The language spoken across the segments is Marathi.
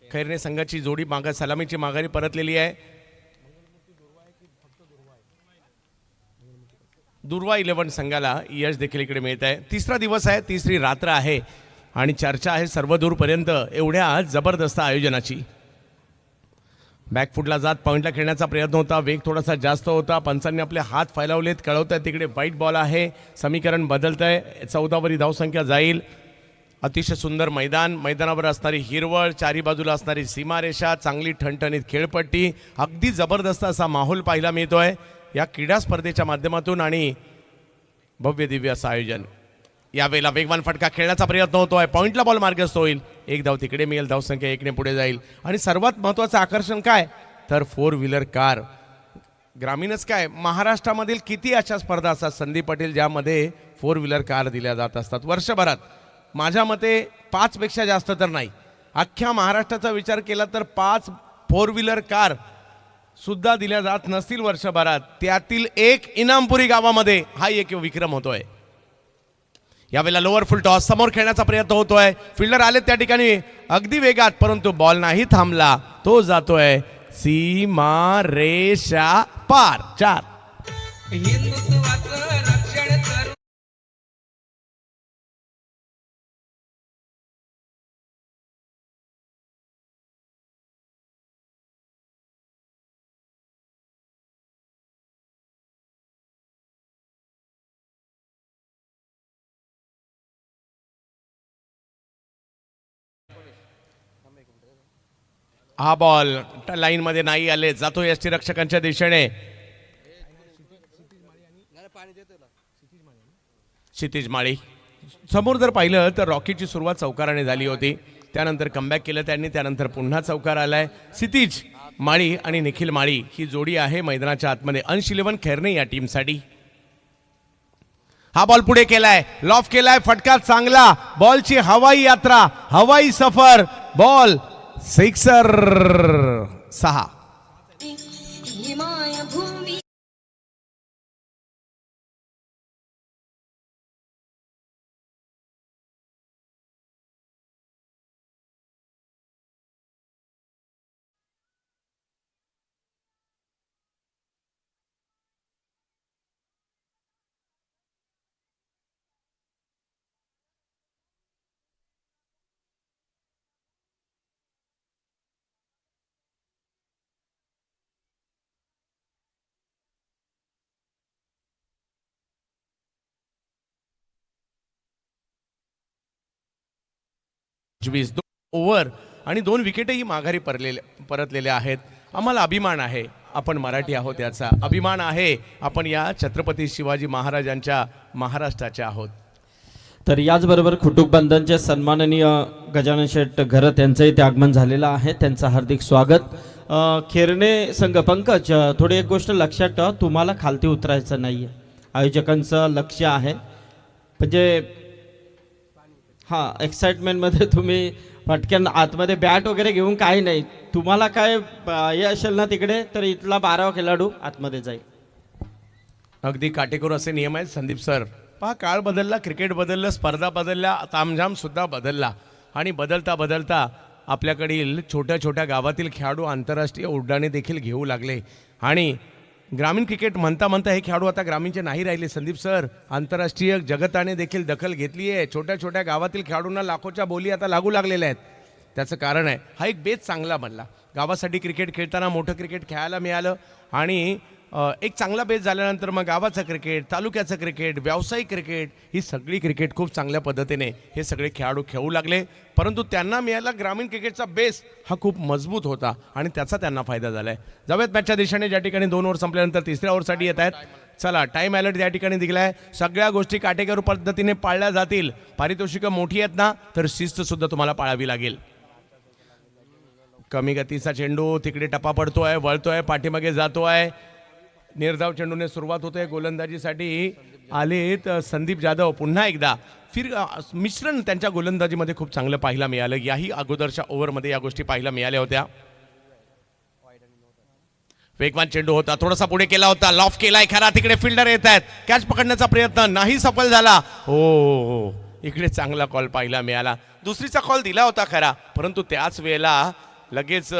खैरने संघाची जोडी मागा सलामीची माघारी परतलेली आहे. दुर्वा 11 संघाला यश देखील इकडे मिळत आहे. तिसरा दिवस आहे, तिसरी रात्र आहे आणि चर्चा आहे सर्वदूरपर्यंत एवढ्या जबरदस्त आयोजनाची. बॅकफुटला जात पॉईंटला खेळण्याचा प्रयत्न होता, वेग थोडासा जास्त होता. पंचांनी आपले हात फैलावलेत, कळवत आहेत तिकडे वाईट बॉल आहे. समीकरण बदलत आहे, 14वरी धावसंख्या जाईल. अतिशय सुंदर मैदान, मैदानावर असणारी हिरवळ, चारी बाजूला असणारी सीमारेषा, चांगली ठणठणीत खेळपट्टी, अगदी जबरदस्त असा माहोल पाहायला मिळतोय या क्रीडा स्पर्धेच्या माध्यमातून आणि भव्य दिव्य असं आयोजन. यावेळेला वेगवान फटका खेळण्याचा प्रयत्न होतोय, पॉईंटला बॉल मार्गस्थ होईल. एक धाव तिकडे मिळेल, धावसंख्या 1ने पुढे जाईल. आणि सर्वात महत्त्वाचं आकर्षण काय तर 4 व्हीलर कार. ग्रामीणच काय, महाराष्ट्रामधील किती अशा स्पर्धा असतात संदीप पाटील ज्यामध्ये 4 व्हीलर कार दिल्या जात असतात वर्षभरात. माझ्या मते 5 पेक्षा जास्त तर नाही. अख्ख्या महाराष्ट्राचा विचार केला तर 5 4 व्हीलर कार सुद्धा दिल्या जात नसतील वर्षभरात. त्यातील एक इनामपुरी गावामध्ये हा एक विक्रम होतोय. यावेळेला लोअर फुल टॉस समोर खेळण्याचा प्रयत्न होतोय. फिल्डर आले त्या ठिकाणी अगदी वेगात, परंतु बॉल नाही थांबला, तो जातोय सीमा रेषा पार. 4. हा बॉल लाईन मध्ये नाही आले, जातो यष्टीरक्षकांच्या दिशेने. क्षितिज माळी समोर जर पाहिलं तर रॉकीची सुरुवात चौकाराने झाली होती, त्यानंतर कमबॅक केलं त्यांनी, त्यानंतर पुन्हा चौकार आलाय. क्षितिज माळी आणि निखिल माळी ही जोडी आहे मैदानाच्या आतमध्ये. अंश 11 खैरने या टीमसाठी. हा बॉल पुढे केलाय, लॉफ केलाय, फटका चांगला, बॉलची हवाई यात्रा, हवाई सफर, बॉल सिक्सर. 6. ओव्हर आणि 2 विकेटही माघारी परतलेल्या आहेत. आम्हाला अभिमान आहे, आपण मराठी आहोत याचा अभिमान आहे. आपण या छत्रपती शिवाजी महाराजांच्या महाराष्ट्राचे आहोत. तर याचबरोबर कुटुंबबंधनचे सन्माननीय गजानन शेठ घरत यांचंही ते आगमन झालेलं आहे, त्यांचं हार्दिक स्वागत. खैरने संघ पंकज, थोडी एक गोष्ट लक्षात ठेवा, तुम्हाला खालती उतरायचं नाही आहे. आयोजकांचं लक्ष आहे म्हणजे हां, एक्साइटमेंटमध्ये तुम्ही पटकन आतमध्ये बॅट वगैरे घेऊन काही नाही. तुम्हाला काय हे असेल ना तिकडे तर इथला 12वा खेळाडू आतमध्ये जाईल. अगदी काटेकोर असे नियम आहेत संदीप सर. पहा, काळ बदलला, क्रिकेट बदललं, स्पर्धा बदलल्या, तामझाम सुद्धा बदलला आणि बदलता बदलता आपल्याकडील छोट्या छोट्या गावातील खेळाडू आंतरराष्ट्रीय उड्डाणे देखील घेऊ लागले. आणि ग्रामीण क्रिकेट म्हणता म्हणता हे खेळाडू आता ग्रामीणचे नाही राहिले संदीप सर. आंतरराष्ट्रीय जगताने देखील दखल घेतली आहे. छोट्या छोट्या गावातील खेळाडूंना लाखोच्या बोली आता लागू लागलेल्या आहेत. त्याचं कारण आहे हा एक बेस चांगला बनला. गावासाठी क्रिकेट खेळताना मोठं क्रिकेट खेळायला मिळालं आणि एक चांगला बेस झाल्यानंतर मग गावाचं क्रिकेट, तालुक्याचं क्रिकेट, व्यावसायिक क्रिकेट, ही सगळी क्रिकेट खूप चांगल्या पद्धतीने हे सगळे खेळाडू खेळू लागले. परंतु त्यांना मिळाला ग्रामीण क्रिकेटचा बेस हा खूप मजबूत होता आणि त्याचा त्यांना फायदा झाला आहे. जाऊयात मॅचच्या दिशेने, ज्या ठिकाणी 2 ओव्हर संपल्यानंतर तिसऱ्या ओव्हरसाठी येत आहेत. चला, टाईम अलर्ट या ठिकाणी दिला आहे. सगळ्या गोष्टी काटेकोर पद्धतीने पाळल्या जातील. पारितोषिकं मोठी आहेत ना, तर शिस्तसुद्धा तुम्हाला पाळावी लागेल. कमी गतीचा चेंडू तिकडे टप्पा पडतोय, वळतोय, पाठीमागे जातोय. निर्धाव चेंडूने सुरुवात होते. गोलंदाजीसाठी आलेत संदीप जाधव. पुन्हा एकदा मिश्रण त्यांच्या गोलंदाजीमध्ये खूप चांगलं पाहायला मिळालं. याही अगोदरच्या ओव्हरमध्ये या गोष्टी पाहायला मिळाल्या होत्या. वेगवान चेंडू होता, थोडासा पुढे केला होता, लॉफ केलाय खरा, तिकडे फिल्डर येत आहेत, कॅच पकडण्याचा प्रयत्न नाही सफल झाला. हो, इकडे चांगला कॉल पाहायला मिळाला. दुसरीचा कॉल दिला होता खरा, परंतु त्याच वेळेला लगेच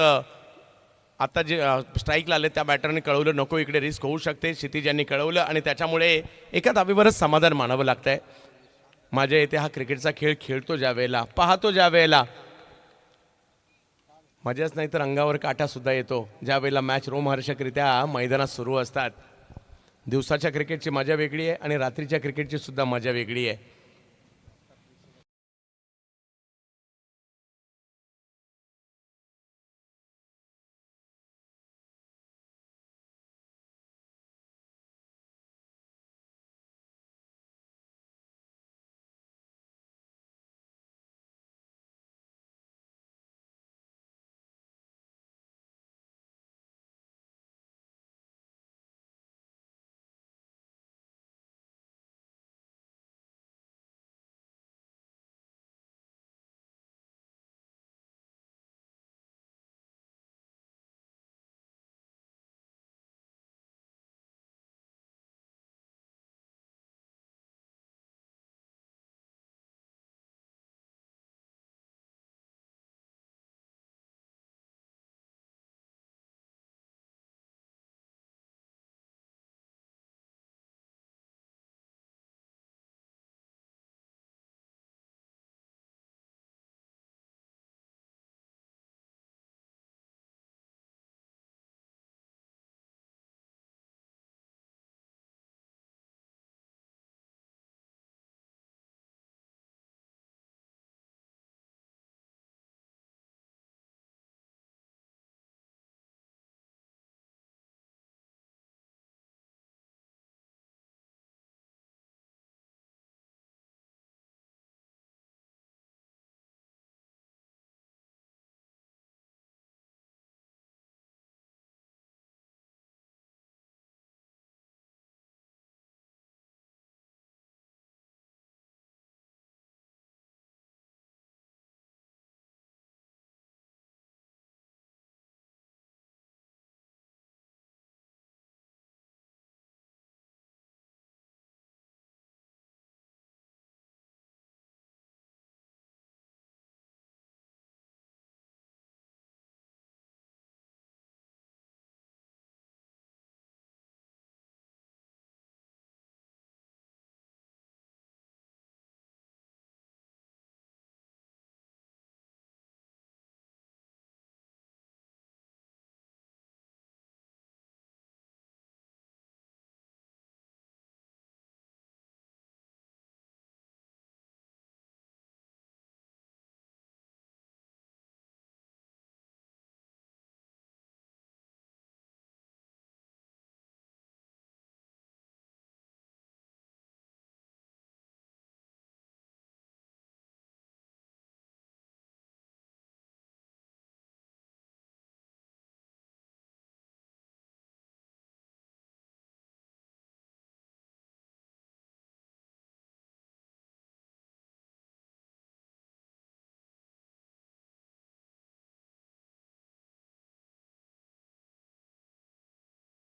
आता जे स्ट्राईकला आले त्या बॅटरने कळवलं नको इकडे रिस्क होऊ शकते. क्षितिज यांनी कळवलं आणि त्याच्यामुळे एका धावेवरच समाधान मानावं लागतंय. माझ्या इथे हा क्रिकेटचा खेळ खेळतो ज्या वेळेला, पाहतो ज्या वेळेला, मजाच नाही तर अंगावर काटा सुद्धा येतो ज्या वेळेला मॅच रोमहर्षकरित्या मैदानात सुरू असतात. दिवसाच्या क्रिकेटची मजा वेगळी आहे आणि रात्रीच्या क्रिकेटची सुद्धा मजा वेगळी आहे.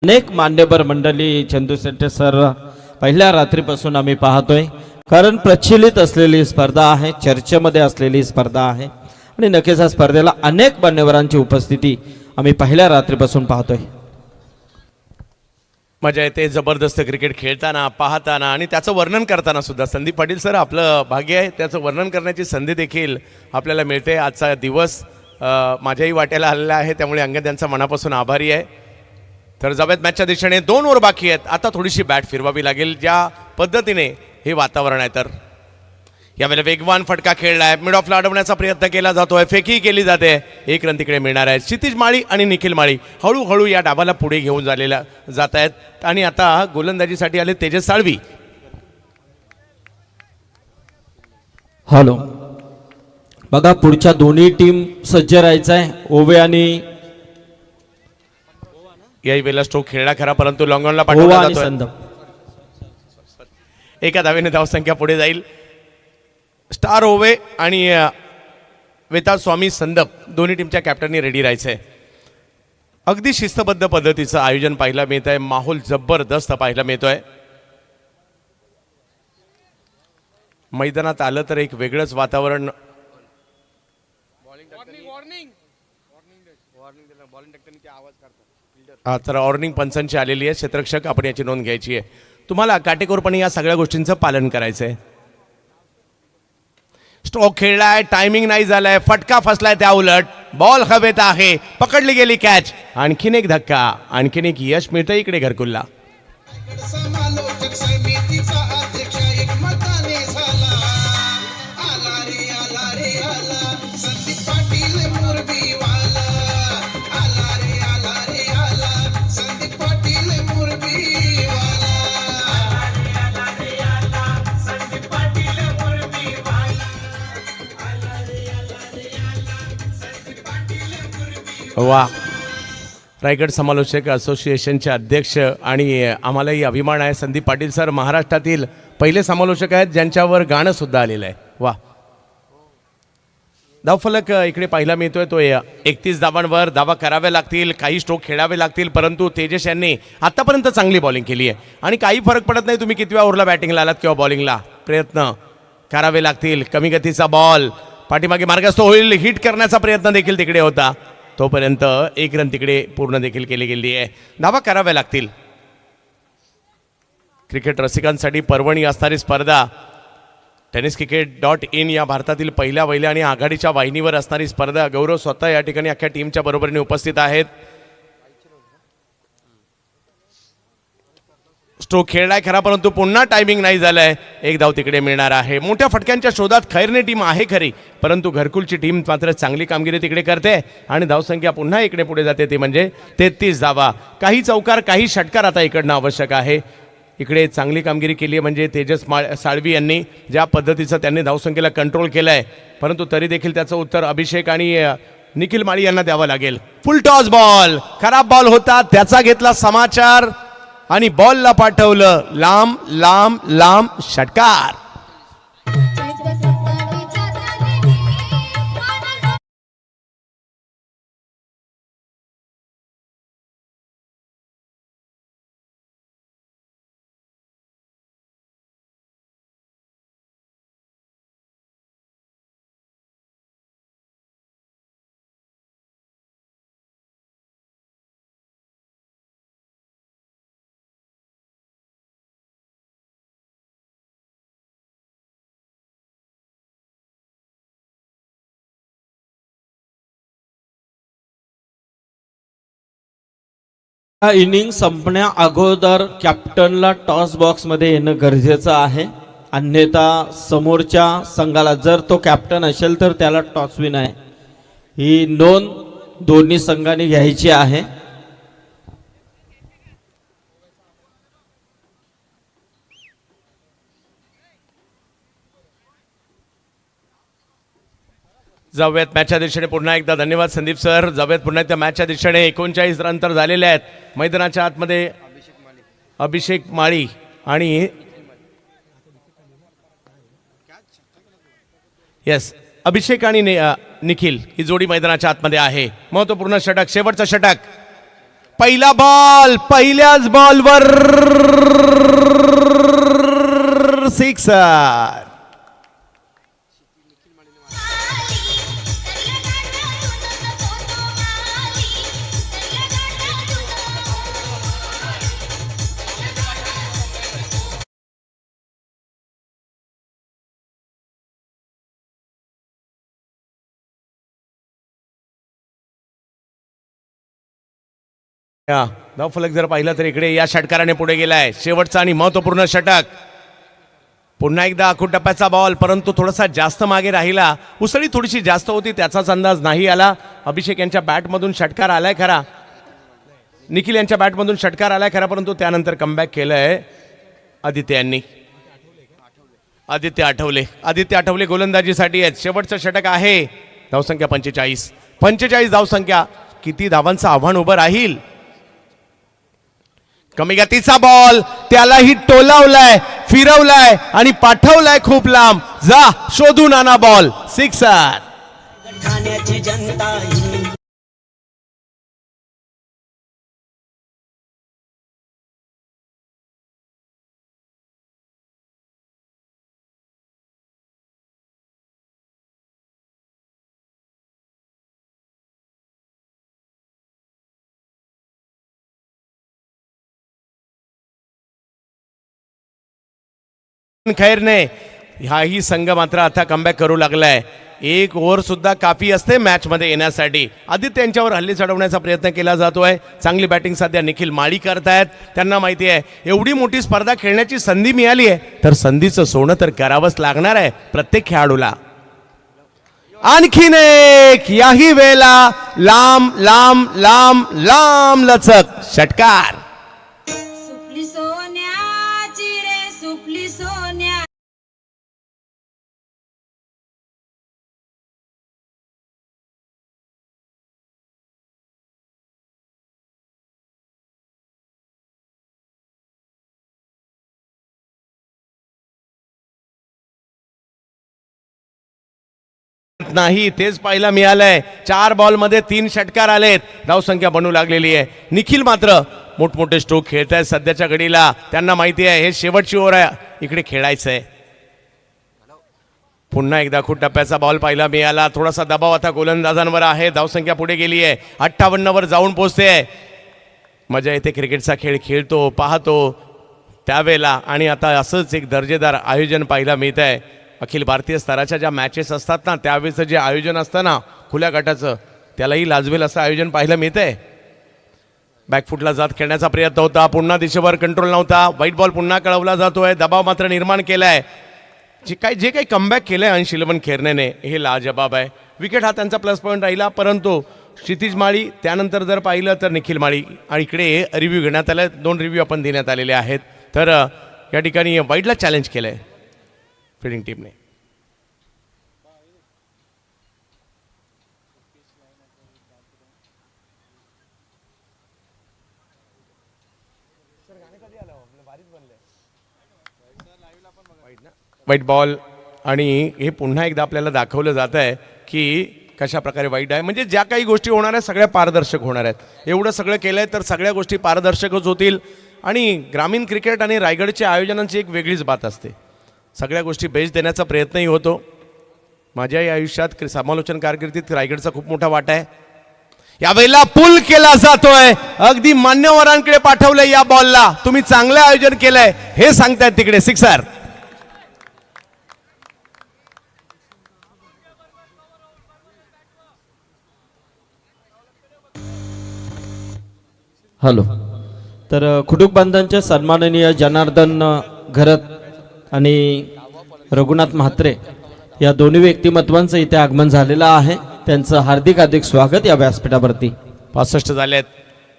अनेक मान्यवर मंडळी चंदू शेट्टी सर पहिल्या रात्रीपासून आम्ही पाहतोय, कारण प्रचलित असलेली स्पर्धा आहे, चर्चेमध्ये असलेली स्पर्धा आहे आणि नक्कीच या स्पर्धेला अनेक मान्यवरांची उपस्थिती आम्ही पहिल्या रात्रीपासून पाहतोय. मजा येते जबरदस्त क्रिकेट खेळताना, पाहताना आणि त्याचं वर्णन करताना सुद्धा. संदीप पाटील सर आपलं भाग्य आहे, त्याचं वर्णन करण्याची संधी देखील आपल्याला मिळते. आजचा दिवस माझ्याही वाट्याला आलेला आहे, त्यामुळे अंगद यांचा मनापासून आभारी आहे. तर जाऊयात मॅचच्या दिशेने. 2 ओव्हर बाकी आहेत. आता थोडीशी बॅट फिरवावी लागेल ज्या पद्धतीने हे वातावरण आहे. तर यावेळेला वेगवान फटका खेळलाय, मिड ऑफला अडवण्याचा प्रयत्न केला जातोय, फेकी केली जाते, 1 रन तिकडे मिळणार आहे. क्षितिज माळी आणि निखिल माळी हळूहळू या डाबाला पुढे घेऊन झालेल्या जात आहेत आणि आता गोलंदाजीसाठी आले तेजस साळवी. हॅलो, बघा पुढच्या दोन्ही टीम सज्ज राहायचं आहे. ओवे आणि याही वेळेला स्ट्रोक खेळला खरा, परंतु लॉंगॉनला ओवा पाठवला आणि जातोय. संदम. एका धावेने धावसंख्या पुढे जाईल. स्टार ओवे आणि वेता स्वामी संदप दोन्ही टीमच्या कॅप्टननी रेडी राहायचंय. अगदी शिस्तबद्ध पद्धतीचं आयोजन पाहायला मिळत आहे. माहोल जबरदस्त पाहायला मिळतोय. मैदानात आलं तर एक वेगळंच वातावरण. हा, तर वॉर्निंग पंचांची आलेली आहे. क्षेत्ररक्षक आपण याची नोंद घ्यायची आहे. तुम्हाला काटेकोरपणे या सगळ्या गोष्टींचं पालन करायचं आहे. स्ट्रोक खेळलाय, टायमिंग नाही झालाय, फटका फसलाय, त्या उलट बॉल हवेत आहे, पकडली गेली कॅच. आणखीन एक धक्का, आणखीन एक यश मिळतं इकडे घरकुलला. समालोचक समितीचा अध्यक्ष एकमताने झाला. आला रे आला रे आला संदीप पाटील मुरबीवाला. आला रे आला रे आला संदीप पाटील मुरबीवाला. आला रे आला रे आला संदीप पाटील मुरबीवाला. आला रे आला रे आला संदीप पाटील मुरबीवाला. वा, रायगड समालोचक असोसिएशनचे अध्यक्ष आणि आम्हालाही अभिमान आहे. संदीप पाटील सर महाराष्ट्रातील पहिले समालोचक आहेत ज्यांच्यावर गाणं सुद्धा आलेलं आहे. वा, धावफलक इकडे पाहायला मिळतोय तो 31 धावांवर. धावा कराव्या लागतील, काही स्ट्रोक खेळावे लागतील, परंतु तेजस यांनी आतापर्यंत चांगली बॉलिंग केली आहे आणि काही फरक पडत नाही तुम्ही कितव्या ओव्हरला बॅटिंगला आलात किंवा बॉलिंगला. प्रयत्न करावे लागतील. कमी गतीचा बॉल पाठीमागे मार्गस्थ होईल, हिट करण्याचा प्रयत्न देखील तिकडे होता. तोपर्यंत एक रन तिकडे पूर्ण देखील केली गेली आहे. धावा कराव्या लागतील. क्रिकेट रसिकांसाठी पर्वणी असणारी स्पर्धा tenniscricket.in या भारतातील पहिल्या आणि आघाडीच्या वाहिनीवर असणारी स्पर्धा. गौरव स्वतः या ठिकाणी अख्ख्या टीमच्या बरोबरीने उपस्थित आहेत. स्ट्रोक खेळलाय खरा, परंतु पुन्हा टायमिंग नाही झालंय. एक धाव तिकडे मिळणार आहे. मोठ्या फटक्यांच्या शोधात खैरने टीम आहे खरी, परंतु घरकुलची टीम मात्र चांगली कामगिरी तिकडे करते आणि धावसंख्या पुन्हा इकडे पुढे जाते, ती म्हणजे 33 धावा. काही चौकार, काही षटकार आता इकडनं आवश्यक आहे. इकडे चांगली कामगिरी केली आहे म्हणजे तेजस साळवी यांनी ज्या पद्धतीचं त्यांनी धावसंख्येला कंट्रोल केलं आहे, परंतु तरी देखील त्याचं उत्तर अभिषेक आणि निखिल माळी यांना द्यावं लागेल. फुल टॉस बॉल, खराब बॉल होता, त्याचा घेतला समाचार आणि बॉलला पाठवलं लांब लांब लांब षटकार. हा इनिंग संपण्या अगोदर कॅप्टनला टॉस बॉक्समध्ये येणं गरजेचं आहे, अन्यथा समोरच्या संघाला जर तो कॅप्टन असेल तर त्याला टॉस विन आहे. ही नोंद दोन्ही संघांनी घ्यायची आहे. जाऊयात मॅचच्या दिशेने पुन्हा एकदा. धन्यवाद संदीप सर. जाऊयात पुन्हा एकदा मॅचच्या दिशेने. 39 रन तर झालेले आहेत. मैदानाच्या आतमध्ये अभिषेक माळी आणि येस अभिषेक आणि निखिल ही जोडी मैदानाच्या आतमध्ये आहे. महत्वपूर्ण षटक, शेवटचं षटक. पहिला बॉल, पहिल्याच बॉलवर सिक्सर. धावफलक जर पाहिलं तर इकडे या षटकाराने पुढे गेलाय. शेवटचा आणि महत्वपूर्ण षटक. पुन्हा एकदा आखूड टप्प्याचा बॉल, परंतु थोडासा जास्त मागे राहिला. उसळी थोडीशी जास्त होती, त्याचाच अंदाज नाही आला. अभिषेक यांच्या बॅटमधून षटकार आलाय खरा, निखिल यांच्या बॅटमधून षटकार आलाय खरा, परंतु त्यानंतर कमबॅक केलंय आदित्य यांनी. आदित्य आठवले गोलंदाजीसाठी आहेत. शेवटचं षटक आहे. धावसंख्या 45 धावसंख्या. किती धावांचं आव्हान उभं राहील. कमी गतीचा बॉल, त्यालाही टोलावलाय, फिरवलाय आणि पाठवलाय खूप लांब. जा शोधून आणा बॉल. सिक्सर. ठाण्याची जनता ही खैरने हाही संघ मात्र आता कमबॅक करू लागलाय. एक ओव्हर सुद्धा काफी असते मॅच मध्ये येण्यासाठी. आदित्य यांच्यावर हल्ली चढवण्याचा प्रयत्न केला जातोय. चांगली बॅटिंग सध्या निखिल माळी करतायत. त्यांना माहिती आहे एवढी मोठी स्पर्धा खेळण्याची संधी मिळाली आहे तर संधीचं सोनं तर करावंच लागणार आहे प्रत्येक खेळाडूला. आणखीन एक याही वेळेला लांब लांब लांब लांब लचक षटकार. सुपली सोन्याची रे सुपली सोन्या. नाही तेच पाहायला मिळालंय. 4 बॉलमध्ये 3 षटकार आलेत. धावसंख्या बनू लागलेली आहे. निखिल मात्र मोठमोठे स्ट्रोक खेळत आहेत सध्याच्या घडीला. त्यांना माहिती आहे हे शेवटची ओव्हर आहे, इकडे खेळायचंय. पुन्हा एकदा खूप टप्प्याचा बॉल पाहायला मिळाला. थोडासा दबाव आता गोलंदाजांवर आहे. धावसंख्या पुढे गेली आहे, 58 वर जाऊन पोहोचते. मजा येते क्रिकेटचा खेळ खेळतो पाहतो त्यावेळेला. आणि आता असंच एक दर्जेदार आयोजन पाहायला मिळत आहे. अखिल भारतीय स्तराच्या ज्या मॅचेस असतात ना त्यावेळेचं जे आयोजन असतं ना खुल्या गटाचं त्यालाही लाजवेल असं आयोजन पाहायला मिळतंय. बॅकफुटला जात खेळण्याचा प्रयत्न होता. पुन्हा दिशेवर कंट्रोल नव्हता. व्हाईट बॉल पुन्हा कळवला जातोय. दबाव मात्र निर्माण केलाय. जे काही कमबॅक केलंय अंशिलवन खेरनेने हे लाजबाब आहे. विकेट हा त्यांचा प्लस पॉईंट राहिला. परंतु क्षितिज माळी त्यानंतर जर पाहिलं तर निखिल माळी आणि इकडे रिव्ह्यू घेण्यात आले. 2 रिव्ह्यू आपण देण्यात आलेले आहेत. तर या ठिकाणी वाईडला चॅलेंज केलंय फिल्डिंग टीमने. वाईट बॉल आणि हे पुन्हा एकदा आपल्याला दाखवलं जात आहे की कशा प्रकारे वाईट आहे. म्हणजे ज्या काही गोष्टी होणार आहेत सगळ्या पारदर्शक होणार आहेत. एवढं सगळं केलंय तर सगळ्या गोष्टी पारदर्शकच होतील. आणि ग्रामीण क्रिकेट आणि रायगडच्या आयोजनांची एक वेगळीच बात असते. सगळ्या गोष्टी बेस देण्याचा प्रयत्नही होतो. माझ्याही आयुष्यात समालोचन कारकिर्दीत रायगडचा खूप मोठा वाटा आहे. यावेळेला पुल केला जातोय. अगदी मान्यवरांकडे पाठवलंय या बॉलला. तुम्ही चांगलं आयोजन केलंय हे सांगतायत तिकडे. सिक्सर. हॅलो. तर कुटुंबांधांचे सन्माननीय जनार्दन घरत आणि रघुनाथ म्हात्रे या दोन्ही व्यक्तिमत्वांचं इथे आगमन झालेलं आहे. त्यांचं हार्दिक हार्दिक स्वागत या व्यासपीठावरती. 65 झालेत.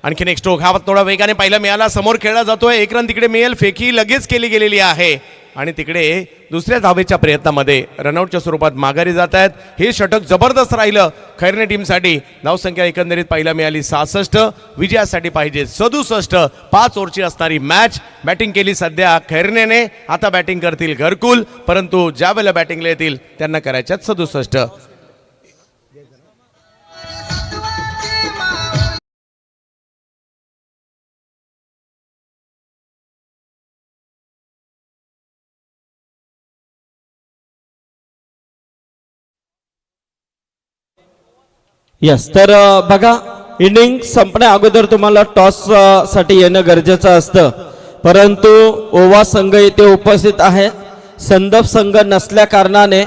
आणखीन एक स्ट्रोक हा थोडा वेगाने पाहायला मिळाला. समोर खेळला जातोय. 1 रन तिकडे मिळेल. फेकी लगेच केली गेलेली आहे आणि तिकडे दुसऱ्या धावेच्या प्रयत्नामध्ये रनआउटच्या स्वरूपात माघारी जात आहेत. हे षटक जबरदस्त राहिलं खैरने टीमसाठी. धावसंख्या एकंदरीत पाहायला मिळाली 66. विजयासाठी पाहिजे 67. 5 ओव्हरची असणारी मॅच. बॅटिंग केली सध्या खैरनेने. आता बॅटिंग करतील घरकुल. परंतु ज्या वेळेला बॅटिंगला येतील त्यांना करायच्यात 67. यस. तर बघा इनिंग संपण्या अगोदर तुम्हाला टॉस साठी येणं गरजेचं असतं. परंतु ओवा संघ येथे उपस्थित आहे. संदप संघ नसल्या कारणाने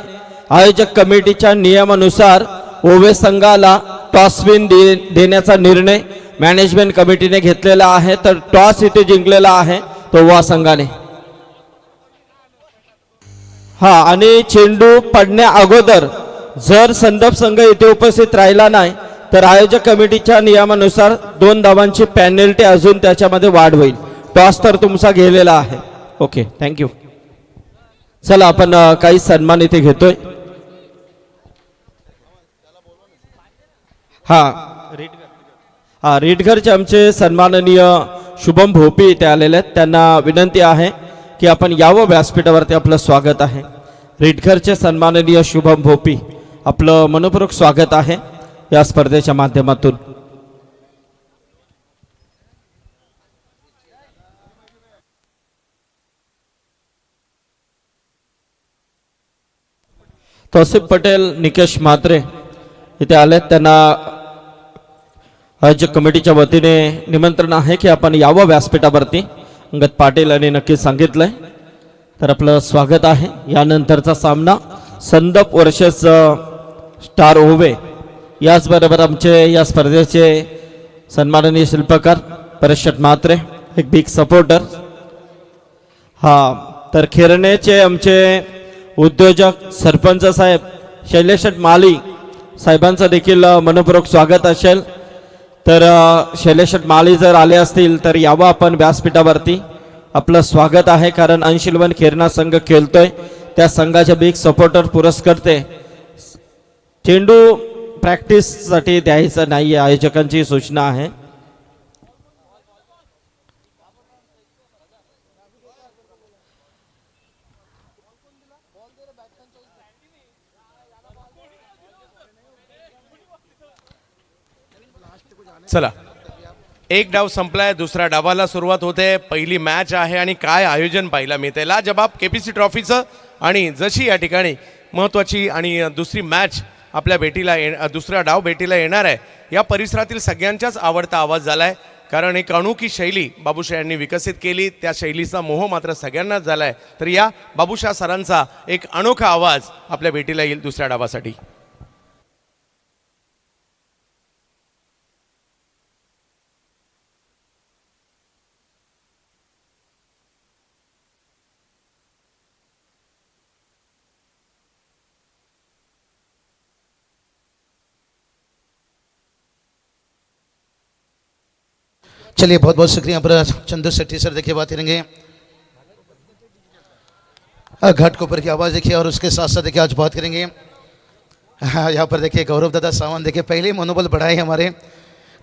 आयोजक कमिटीच्या नियमानुसार ओवे संघाला टॉस विन देण्याचा निर्णय मॅनेजमेंट कमिटीने घेतलेला आहे. तर टॉस इथे जिंकलेला आहे तो ओवा संघाने. हा आणि चेंडू पडण्या अगोदर जर संदप संघ इथे उपस्थित राहिला नाही तर आयोजक कमिटीच्या नियमानुसार 2 धावांची पेनल्टी अजून त्याच्यामध्ये वाढ होईल. टॉस तर तुमचा गेलेला आहे. Okay thank you. चला आपण काही सन्मान इथे घेतोय. रीडघरचे आमचे सन्माननीय शुभम भोपी इथे आलेले आहेत. त्यांना विनंती आहे की आपण यावं व्यासपीठावरती. आपलं स्वागत आहे. रीडघरचे सन्माननीय शुभम भोपी आपलं मनपूर्वक स्वागत आहे या स्पर्धेच्या माध्यमातून. तौसिफ पटेल निकेश म्हात्रे इथे आलेत. त्यांना आयोजक कमिटीच्या वतीने निमंत्रण आहे की आपण यावं व्यासपीठावरती. अंगद पाटील यांनी नक्की सांगितलंय. तर आपलं स्वागत आहे. यानंतरचा सामना संदप वर्सेस स्टार ओवे. याचबरोबर आमचे या स्पर्धेचे सन्माननीय शिल्पकार परेश म्हात्रे, एक बिग सपोर्टर. हा तर खेरण्याचे आमचे उद्योजक सरपंच साहेब शैलेश माली साहेबांचं देखील मनपूर्वक स्वागत असेल. तर शैलेश माली जर आले असतील तर यावं आपण व्यासपीठावरती. आपलं स्वागत आहे, कारण अंशिलवन खेरणा संघ खेळतोय, त्या संघाचे बिग सपोर्टर पुरस्कर्ते. चेंडू प्रॅक्टिससाठी द्यायचं नाही, आयोजकांची सूचना आहे. चला, एक डाव संपलाय, दुसऱ्या डावाला सुरुवात होते. पहिली मॅच आहे आणि काय आयोजन पाहायला मिळते. लाजबाब केपीसी ट्रॉफीचं. आणि जशी या ठिकाणी महत्त्वाची आणि दुसरी मॅच आपल्या भेटीला दुसरा डाव भेटीला येणार आहे, या परिसरातील सगळ्यांच्याच आवडता आवाज झाला आहे. कारण एक अनोखी शैली बाबूशाह यांनी विकसित केली, त्या शैलीचा मोह मात्र सगळ्यांनाच झाला आहे. तर या बाबूशाह सरांचा एक अनोखा आवाज आपल्या भेटीला येईल दुसऱ्या डावासाठी. चलिए, बहुत बहुत शुक्रिया पर चंदू सेट्टी सर. देखिए बात करेंगे घाट के ऊपर की आवाज़ देखिए, और उसके साथ साथ देखिए आज बात करेंगे यहाँ पर देखिए गौरव दादा सावंत. देखिए पहले ही मनोबल बढ़ाए हमारे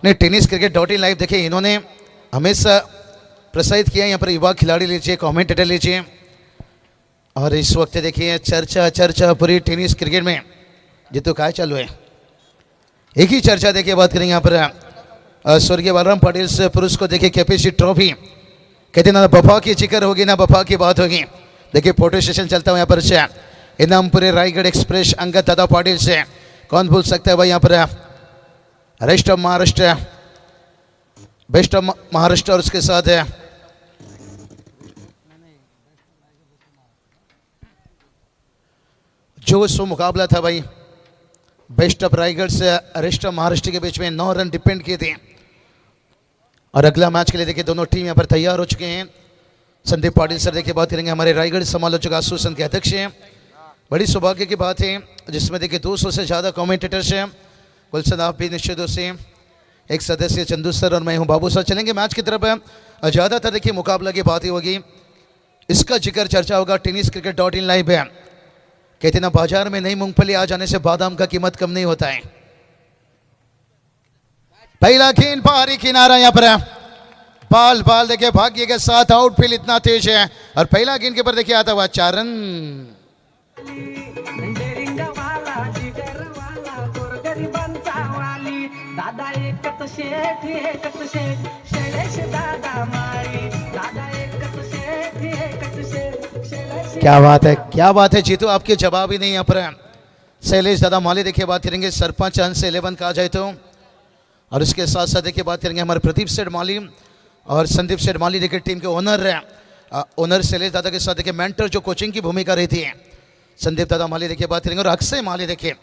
ने टेनिस क्रिकेट .in लाइव. देखिए इन्होंने हमेशा प्रसारित किया. यहाँ पर युवा खिलाड़ी लीजिए, कमेंटेटर लीजिए. और इस वक्त देखिए चर्चा चर्चा पूरी टेनिस क्रिकेट में जितो काय चालू है. एक ही चर्चा देखिए बात करेंगे यहाँ पर स्वर्गीय बालराम पाटिल से पुरुष को देखिए केपीसी ट्रॉफी. कहते ना बफा की जिक्र होगी ना बफा की बात होगी. देखिए फोटो सेशन चलता हुआ यहाँ पर से इनामपुरी रायगढ़ एक्सप्रेस अंगद दादा पाटिल से. कौन भूल सकता है भाई यहाँ पर rest of Maharashtra, best of Maharashtra. और उसके साथ है जो सो मुकाबला था भाई बेस्ट ऑफ रायगढ़ से रेस्ट ऑफ महाराष्ट्र के बीच में 9 रन डिपेंड किए थे. और अगला मैच के लिए देखिए दोनों टीम यहाँ पर तैयार हो चुके हैं. संदीप पाटिल सर देखिए बात करेंगे, हमारे रायगढ़ समालोचक एसोसिएशन के अध्यक्ष हैं. बड़ी सौभाग्य की बात है जिसमें देखिए 200 से ज़्यादा कमेंटेटर्स हैं. गुलशन आप भी निश्चित रूप से एक सदस्य चंदू सर और मैं हूँ बाबू सर. चलेंगे मैच की तरफ. ज़्यादातर देखिए मुकाबला की बात ही होगी, इसका जिक्र चर्चा होगा. टेनिस क्रिकेट .in लाइव है. कहते ना बाजार में नई मूंगफली आ जाने से बादाम का कीमत कम नहीं होता है. पहला गेंद बाहरी किनारा. यहाँ पर बाल बाल देखिए भाग्य के साथ आउटफील्ड इतना तेज है. और पहला गेंद के ऊपर देखिए आता हुआ 4 रन. क्या बात है जीतू, आपके जवाब ही नहीं यहाँ पर. शैलेश दादा माली देखिए बात करेंगे, सरपंच अंश 11 कहा जाए तो. और इसके साथ साथ देखिए बात करेंगे हमारे प्रदीप सेठ माली और संदीप सेठ माली देखिए टीम के ओनर है. ओनर शैलेश दादा के साथ देखिए मेंटर जो कोचिंग की भूमिका रहती है संदीप दादा माली देखिए बात करेंगे. और अक्षय माली देखिए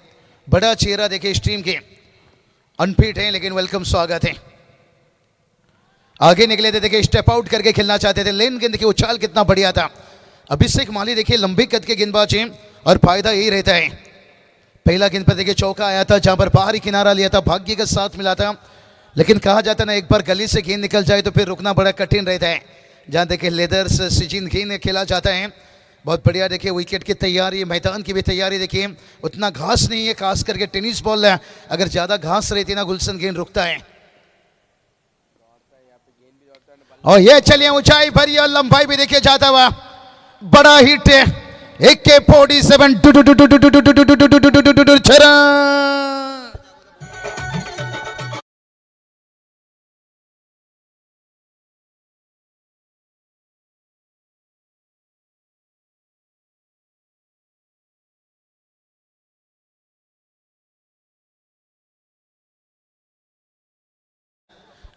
बड़ा चेहरा देखिए इस टीम के, अनफिट हैं लेकिन वेलकम स्वागत है. आगे निकले थे देखिए, स्टेप आउट करके खेलना चाहते थे. लेन गेंद देखिए उछाल कितना बढ़िया था. अभिषेक माली देखिए लंबी कद के गेंदबाज हैं और फायदा यही रहता है. पहला गेंद पर देखिए चौका आया था जहां पर बाहरी किनारा लिया था, भाग्य के साथ मिला था. लेकिन कहा जाता ना एक बार गली से गेंद निकल जाए तो फिर रुकना बड़ा कठिन रहता है. जहां देखिए लेदर्स सीजिन गेंद खेला जाता है. बहुत बढ़िया देखिए विकेट की तैयारी, मैदान की भी तैयारी. देखिए उतना घास नहीं है, खास करके टेनिस बॉल है, अगर ज़्यादा घास रहती ना गुलशन गेंद रुकता है. और ये चलिए ऊंचाई भरी और लंबाई भी देखिए जाता हुआ बड़ा हिट है. AK-47 छरा.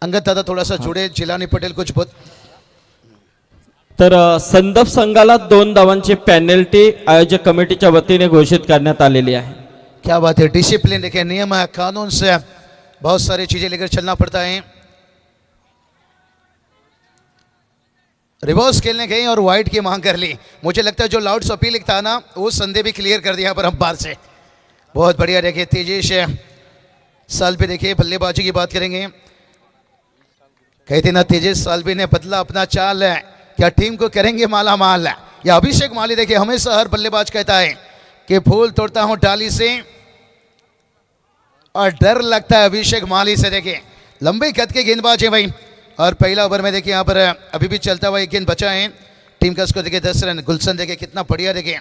अंगद दादा थोड़ा सा जुड़े, जिलानी पटेल कुछ बहुत. तर संदप संघाला 2 धावांची पेनल्टी आयोजक कमिटीच्या वतीने घोषित करण्यात आलेली आहे. क्या बात है, डिसिप्लिन देखिए, नियम है, कानून से बहुत सारी चीजें लेकर चलना पड़ता है. रिवर्स खेलने गए और वाइट की मांग कर ली. मुझे लगता है जो लाउड अपील था ना वो संदेह भी क्लियर कर दिया पर अंपायर से. बहुत बढ़िया. देखिए तेजेश साल पे देखिए बल्लेबाजी की बात करेंगे. कहते ना तेजेश सालवी ने बदला अपना चाल है, क्या टीम को करेंगे माला माल. या अभिषेक माली देखिए हमेशा हर बल्लेबाज कहता है कि फूल तोड़ता हूं डाली से और डर लगता है अभिषेक माली से. देखिए लंबे कद के गेंदबाज है भाई. और पहला ओवर में देखिए यहाँ पर अभी भी चलता हुआ एक गेंद बचा है. टीम का स्कोर देखिए 10 रन. गुलशन देखिए कितना बढ़िया. देखिए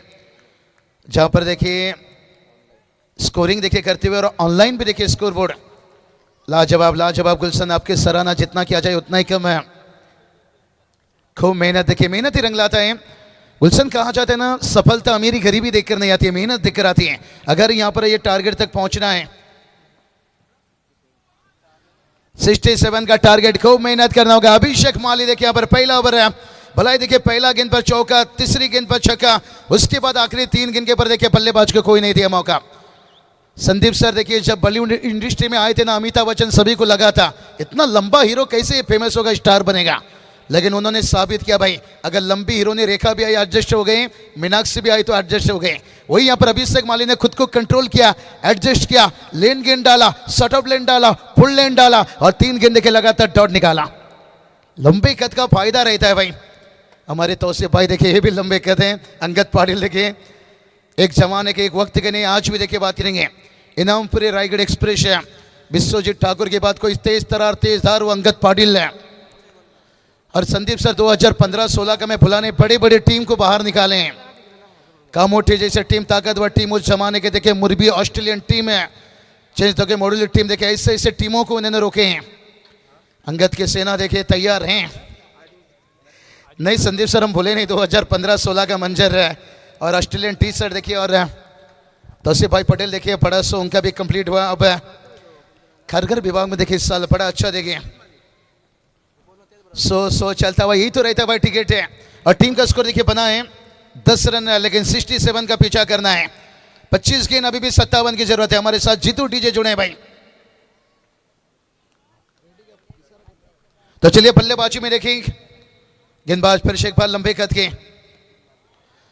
जहाँ पर देखिए स्कोरिंग देखिए करते हुए और ऑनलाइन भी देखिए स्कोर बोर्ड. लाजवाब लाजवाब गुलशन, आपके सराहना जितना किया जाए उतना ही कम है. खूब मेहनत. देखिए मेहनत ही रंग लाता है. गुलशन कहा जाता है ना सफलता अमीरी गरीबी देखकर नहीं आती है, मेहनत देखकर आती है. अगर यहाँ पर ये टारगेट तक पहुंचना है 67 का टारगेट, खूब मेहनत करना होगा. अभिषेक माली देखिए यहाँ पर पहला ओवर है. भलाई देखिए पहला गेंद पर चौका, तीसरी गेंद पर छक्का, उसके बाद आखिरी 3 गेंद के पर देखिए बल्लेबाज को कोई नहीं दिया मौका. संदीप सर देखिए जब बॉलीवुड इंडस्ट्री में आए थे ना अमिताभ बच्चन सभी को लगा था इतना लंबा हीरो कैसे फेमस होगा, स्टार बनेगा. लेकिन उन्होंने साबित किया भाई अगर लंबी हीरो ने रेखा भी आई एडजस्ट हो गए, मीनाक्षी भी आई तो एडजस्ट हो गए. वही यहाँ पर अभिषेक माली ने खुद को कंट्रोल किया, एडजस्ट किया, लेन गेंद डाला, शॉर्ट ऑफ लेन डाला, फुल लेन डाला और 3 गेंद के लगातार डॉट निकाला. लंबे कद का फायदा रहता है भाई. हमारे तौसीफ भाई देखिए ये भी लंबे कद हैं. अंगद पाटिल देखिए एक जमाने के एक वक्त के नहीं आज भी देखिए बात करेंगे. इनामपुरी रायगढ़ एक्सप्रेस है. विश्वजीत ठाकुर के बाद कोई तेज तरार तेज धार वो अंगद पाटिल है. और संदीप सर 2015-16 का मैं भुलाने बड़े बड़े टीम को बाहर निकाले हैं. कामोठे जैसे टीम ताकतवर टीम उस जमाने के देखिए मुरबी ऑस्ट्रेलियन टीम है, चेंज तो मॉड्यूलर टीम देखिए ऐसे ऐसे टीमों को उन्होंने रोके हैं. अंगद के सेना देखिए तैयार हैं. नहीं संदीप सर हम भूले नहीं 2015-16 का मंजर है. और ऑस्ट्रेलियन टी शर्ट देखिए. और तौसीफ भाई पटेल देखिए बड़ा सो उनका भी कंप्लीट हुआ. अब खरगर विभाग में देखिए इस साल बड़ा अच्छा देखिए सो चलता हुआ यही तो रहता है भाई. टिकट है और टीम का स्कोर देखिए बना है 10 रन लेकिन 67 का पीछा करना है. 25 गेंद अभी भी 57 की जरूरत है. हमारे साथ जीतू डीजे जुड़े भाई. तो चलिए बल्लेबाजी में देखिए गेंदबाज फिर शेख भाई लंबे कद के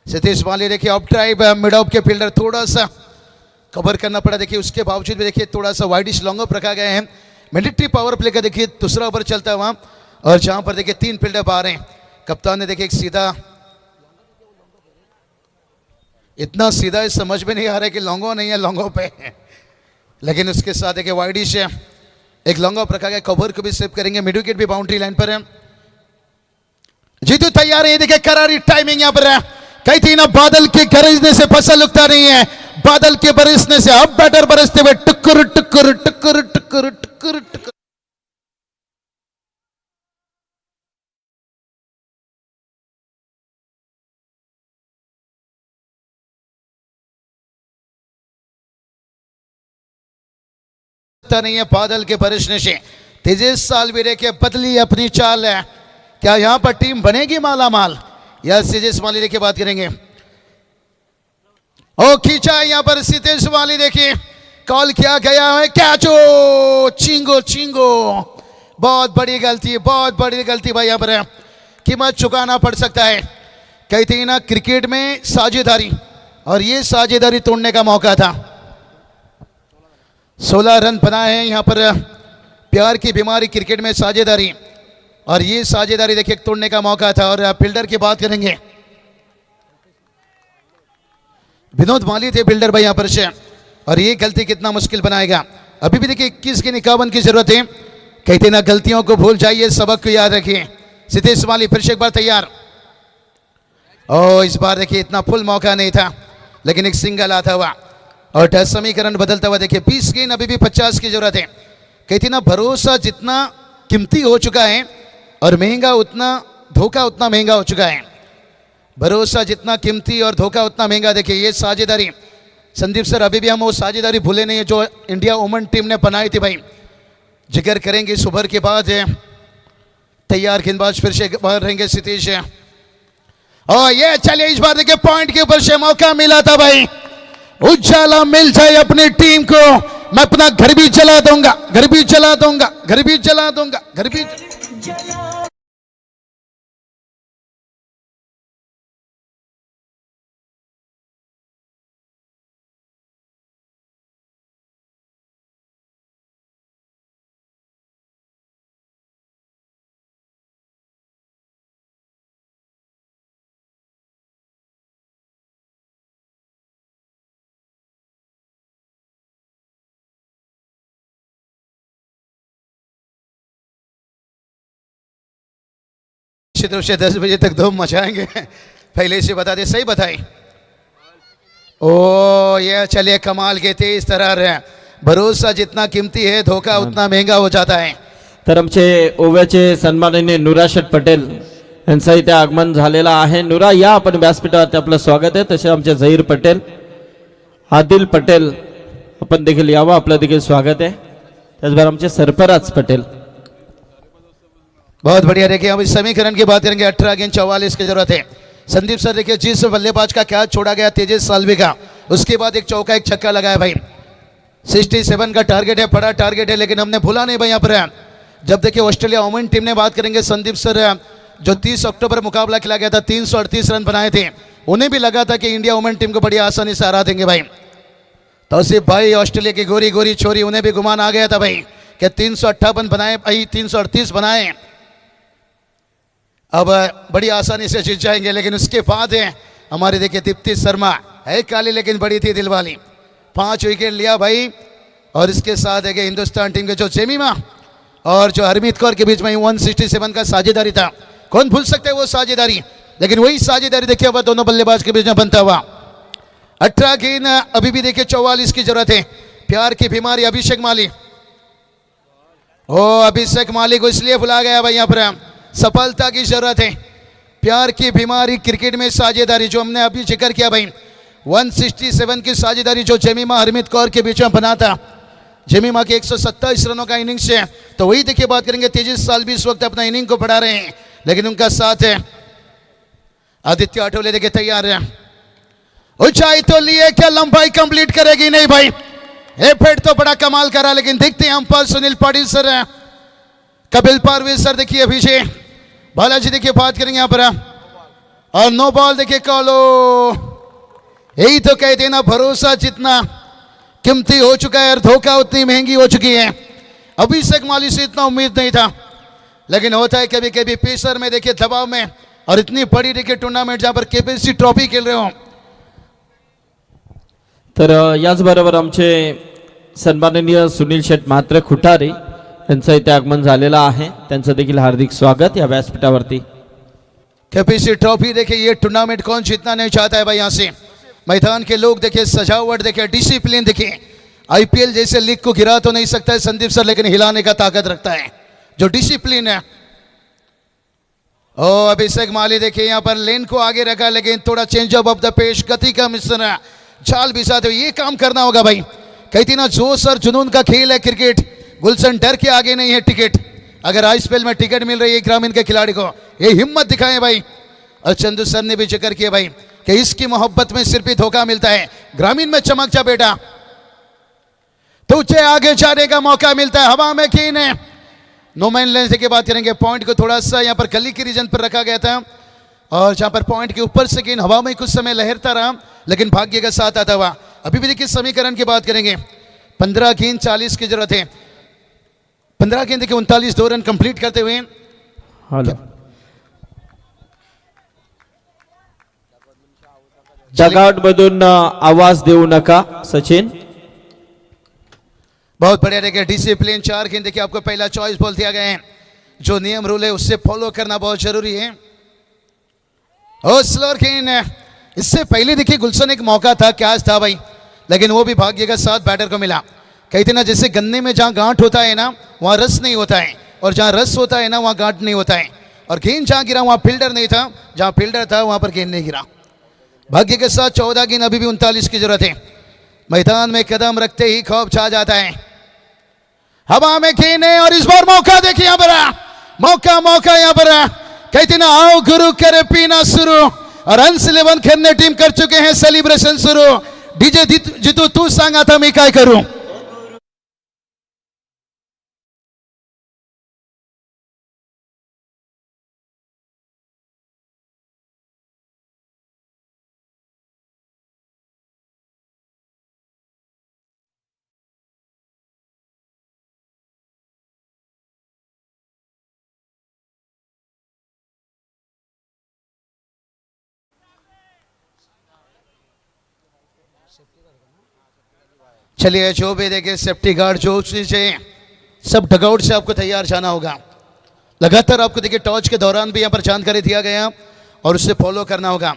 सतीश माली देखिए of drive mid of K fielder थोड़ा सा कवर करना पड़ा. देखिए उसके बावजूद भी देखिए थोड़ा सा वाइडिश लॉन्ग ऑफ रखा गया है. मिलिट्री पावर प्ले का देखिए दूसरा ओवर चलता है वहां और जहां पर देखिए 3 फील्डर बाहर हैं. कप्तान ने देखिए एक सीधा, इतना सीधा है समझ में नहीं आ रहा है कि लॉन्गो नहीं है लॉन्गो पे है. लेकिन उसके साथ देखिए वाइडिश है एक लॉन्ग ऑफ रखा गया. कवर को भी सेव करेंगे. मिड विकेट भी बाउंड्री लाइन पर है. जीतू तैयार है. देखिए करारी टाइमिंग यहां पर है. कही थी ना बादल के गरजने से फसल उगता नहीं है, बादल के बरसने से अब बैटर बरसते हुए टुकुर टुकुर टुकुर टुकुर टुकुर टुकुर. नहीं है बादल के बरसने से. तेजेश सालवीरे के बदली अपनी चाल है. क्या यहां पर टीम बनेगी माला माल या तेजेश माली की बात करेंगे. ओ खींचा यहां पर सितेश माली देखिए कॉल किया गया है कैचो चिंगो चिंगो. बहुत बड़ी गलती है, बहुत बड़ी गलती भाई. यहां पर कीमत चुकाना पड़ सकता है. कहते हैं ना क्रिकेट में साझेदारी और ये साझेदारी तोड़ने का मौका था. 16 रन बनाए हैं यहां पर. प्यार की बीमारी क्रिकेट में साझेदारी और ये साझेदारी देखिए तोड़ने का मौका था. और फील्डर की बात करेंगे विनोद माली थे फील्डर भाई यहां पर से. और ये गलती कितना मुश्किल बनाएगा. अभी भी देखिए 21 के 51 की जरूरत है. कहते ना गलतियों को भूल जाइए सबक को याद रखिए. सितेश माली फिर से एक बार तैयार. ओ इस बार देखिए इतना फुल मौका नहीं था लेकिन एक सिंगल आता हुआ और टेस्ट समीकरण बदलता हुआ. देखिए 20 गेंद अभी भी 50 की जरूरत है. कहती ना भरोसा जितना कीमती हो चुका है और महंगा उतना धोखा उतना महंगा हो चुका है. भरोसा जितना कीमती और धोखा उतना महंगा. देखिए ये साझेदारी संदीप सर अभी भी हम वो साझेदारी भूले नहीं है जो इंडिया वुमेन टीम ने बनाई थी भाई. जिक्र करेंगे इस ओवर के बाद. तैयार गेंदबाज फिर से बाहर रहेंगे सितेश. और ये चलिए इस बार देखिए पॉइंट के ऊपर से मौका मिला था भाई, उजाला मिल जाए अपनी टीम को, मैं अपना घर भी चला दूंगा, घर भी चला दूंगा, घर भी चला दूंगा, घर भी निश्चित रूप से 10 बजे तक धूम मचाएंगे। पहले से बता दे, सही बताई। ओ ये चलिए कमाल के तेज तरार है, भरोसा जितना कीमती है धोखा उतना महंगा हो जाता है। तर आमचे ओव्याचे सन्माननीय नुरा शेठ पटेल यांचं इथे आगमन झालेलं आहे. नुरा या आपण व्यासपीठावरती आपलं स्वागत आहे. तसे आमचे झहीर पटेल, आदिल पटेल आपण देखील यावं, आपलं देखील स्वागत आहे. त्याचबरोबर आमचे सरफराज पटेल. बहुत बढ़िया। देखिए अब इस समीकरण की बात करेंगे, 18 गेंद 44 की जरूरत है। संदीप सर देखिए जिस बल्लेबाज का कैच छोड़ा गया तेजस सालवी का, उसके बाद एक चौका एक छक्का लगाया भाई। 67 का टारगेट है, बड़ा टारगेट है, लेकिन हमने भूला नहीं भाई यहाँ पर। जब देखिए ऑस्ट्रेलिया वुमेन टीम ने बात करेंगे, संदीप सर जो 30 अक्टूबर मुकाबला खेला गया था 338 रन बनाए थे, उन्हें भी लगा था कि इंडिया वुमेन टीम को बड़ी आसानी से हरा देंगे भाई। तौसीफ भाई ऑस्ट्रेलिया की गोरी गोरी छोरी, उन्हें भी गुमान आ गया था भाई कि 358 बनाए भाई, 338 बनाए, अब बड़ी आसानी से जीत जाएंगे। लेकिन उसके बाद है हमारे देखिए दीप्ति शर्मा, है काली लेकिन बड़ी थी दिल वाली, 5 विकेट लिया भाई। और इसके साथ है कि हिंदुस्तान टीम के जो जेमिमा और जो हरमीत कौर के बीच में 167 का साझेदारी था, कौन भूल सकते हैं वो साझेदारी। लेकिन वही साझेदारी देखिए अब दोनों बल्लेबाज के बीच में बनता हुआ। 18 गेंद अभी भी देखिए 44 की जरूरत है। प्यार की बीमारी अभिषेक माली, ओ अभिषेक माली को इसलिए बुलाया गया भाई, यहाँ पर सफलता की जरूरत है। प्यार की बीमारी क्रिकेट में साझेदारी जो हमने अभी जिक्र किया भाई, 167 की साझेदारी जो जेमिमा हरमीत कौर के बीच में बना था। जेमिमा के 127 रनों का इनिंग्स है, तो वही देखिए बात करेंगे। तेजस सालवी इस वक्त अपना इनिंग को बढ़ा रहे हैं, लेकिन उनका साथ है आदित्य अठोले देखिए तैयार है। ऊंचाई तो लिए, क्या लंबाई कंप्लीट करेगी? नहीं भाई, एफर्ट तो बड़ा कमाल करा, लेकिन देखते हैं umpire Sunil Patil sir, Kapil Parvez sir देखिए, अभिषेक बालाजी देखिए बात करेंगे यहाँ पर। और नो बॉल देखिए कॉलो, यही तो कहते हैं ना, भरोसा जितना कीमती हो चुका है और धोखा उतनी महंगी हो चुकी है। अभिषेक माली से इतना उम्मीद नहीं था, लेकिन होता है कभी कभी पेसर में देखिए दबाव में, और इतनी बड़ी देखिए टूर्नामेंट जहां पर केपीसी ट्रॉफी खेल रहे हो। तर याचबरोबर आमचे सन्माननीय सुनील शेठ मात्र खुटारे यांचं इथे आगमन झालेलं आहे. त्यांचं देखील हार्दिक स्वागत या व्यासपीठावरती. केपीसी ट्रॉफी देखिए, ये टूर्नामेंट कौन जीतना नहीं चाहता है भाई। यहाँ से मैदान के लोग देखिए, सजावट देखिए, डिसिप्लिन देखिए। आईपीएल जैसे लीग को गिरा तो नहीं सकता है संदीप सर, लेकिन हिलाने का ताकत रखता है जो डिसिप्लिन है। ओ अभिषेक माली देखिए यहाँ पर लेन को आगे रखा, लेकिन थोड़ा चेंज ऑफ द पेश, गति का मिश्रण, चाल बिसाते हुए ये काम करना होगा भाई। कहती ना जोश और जुनून का खेल है क्रिकेट, गुलशन डर के आगे नहीं है टिकट। अगर आईपीएल में टिकट मिल रही है ग्रामीण के खिलाड़ी को, ये हिम्मत दिखाएं भाई। और चंदू सर ने भी जिक्र किया भाई कि इसकी मोहब्बत में सिर्फ ही धोखा मिलता है, ग्रामीण में चमक जा बेटा, तुझे आगे जाने का मौका मिलता है। हवा में कीन है, नो मैन लैंड की बात करेंगे। पॉइंट को थोड़ा सा यहाँ पर गली की रीजन पर रखा गया था, और जहाँ पर पॉइंट के ऊपर से गेंद हवा में कुछ समय लहरता रहा, लेकिन भाग्य का साथ आता हुआ। अभी भी देखिए समीकरण की बात करेंगे, 15 गेंद 40 की जरूरत है। 15 गेंद देखिए 39 2 रन कंप्लीट करते हुए। डगआउट मधून आवाज देऊ नका सचिन. बहुत बढ़िया देखिए डिसिप्लिन। 4 गेंद देखिए, आपको पहला चॉइस बॉल दिया गया है, जो नियम रूल है उससे फॉलो करना बहुत जरूरी है। और स्लोअर गेंद, इससे पहले देखिए गुलशन एक मौका था, कैच था भाई, लेकिन वो भी भाग्य का साथ बैटर को मिला। कहते ना जैसे गन्ने में जहाँ गांठ होता है ना, वहाँ रस नहीं होता है, और जहाँ रस होता है ना वहाँ गांठ नहीं होता है। और गेंद जहाँ गिरा वहाँ फील्डर नहीं था, जहाँ फील्डर था वहाँ पर गेंद नहीं गिरा। भाग्य के साथ 14 गेंद, अभी भी 39 की जरूरत है। मैदान में कदम रखते ही खौफ छा जाता है। हवा में गेंद है, और इस बार मौका देखिए यहाँ पर, मौका यहाँ पर। कहते ना आओ गुरु करे पीना शुरू, और अंश 11 खेळणे टीम कर चुके हैं सेलिब्रेशन सुरू. डीजे जितू तू सांग आता मी काय करू. चलिए जो भी देखिए सेफ्टी गार्ड जो चीजें सब डगआउट से आपको तैयार जाना होगा. लगातार आपको देखिए टॉर्च के दौरान भी यहाँ पर जानकारी दिया गया और उससे फॉलो करना होगा.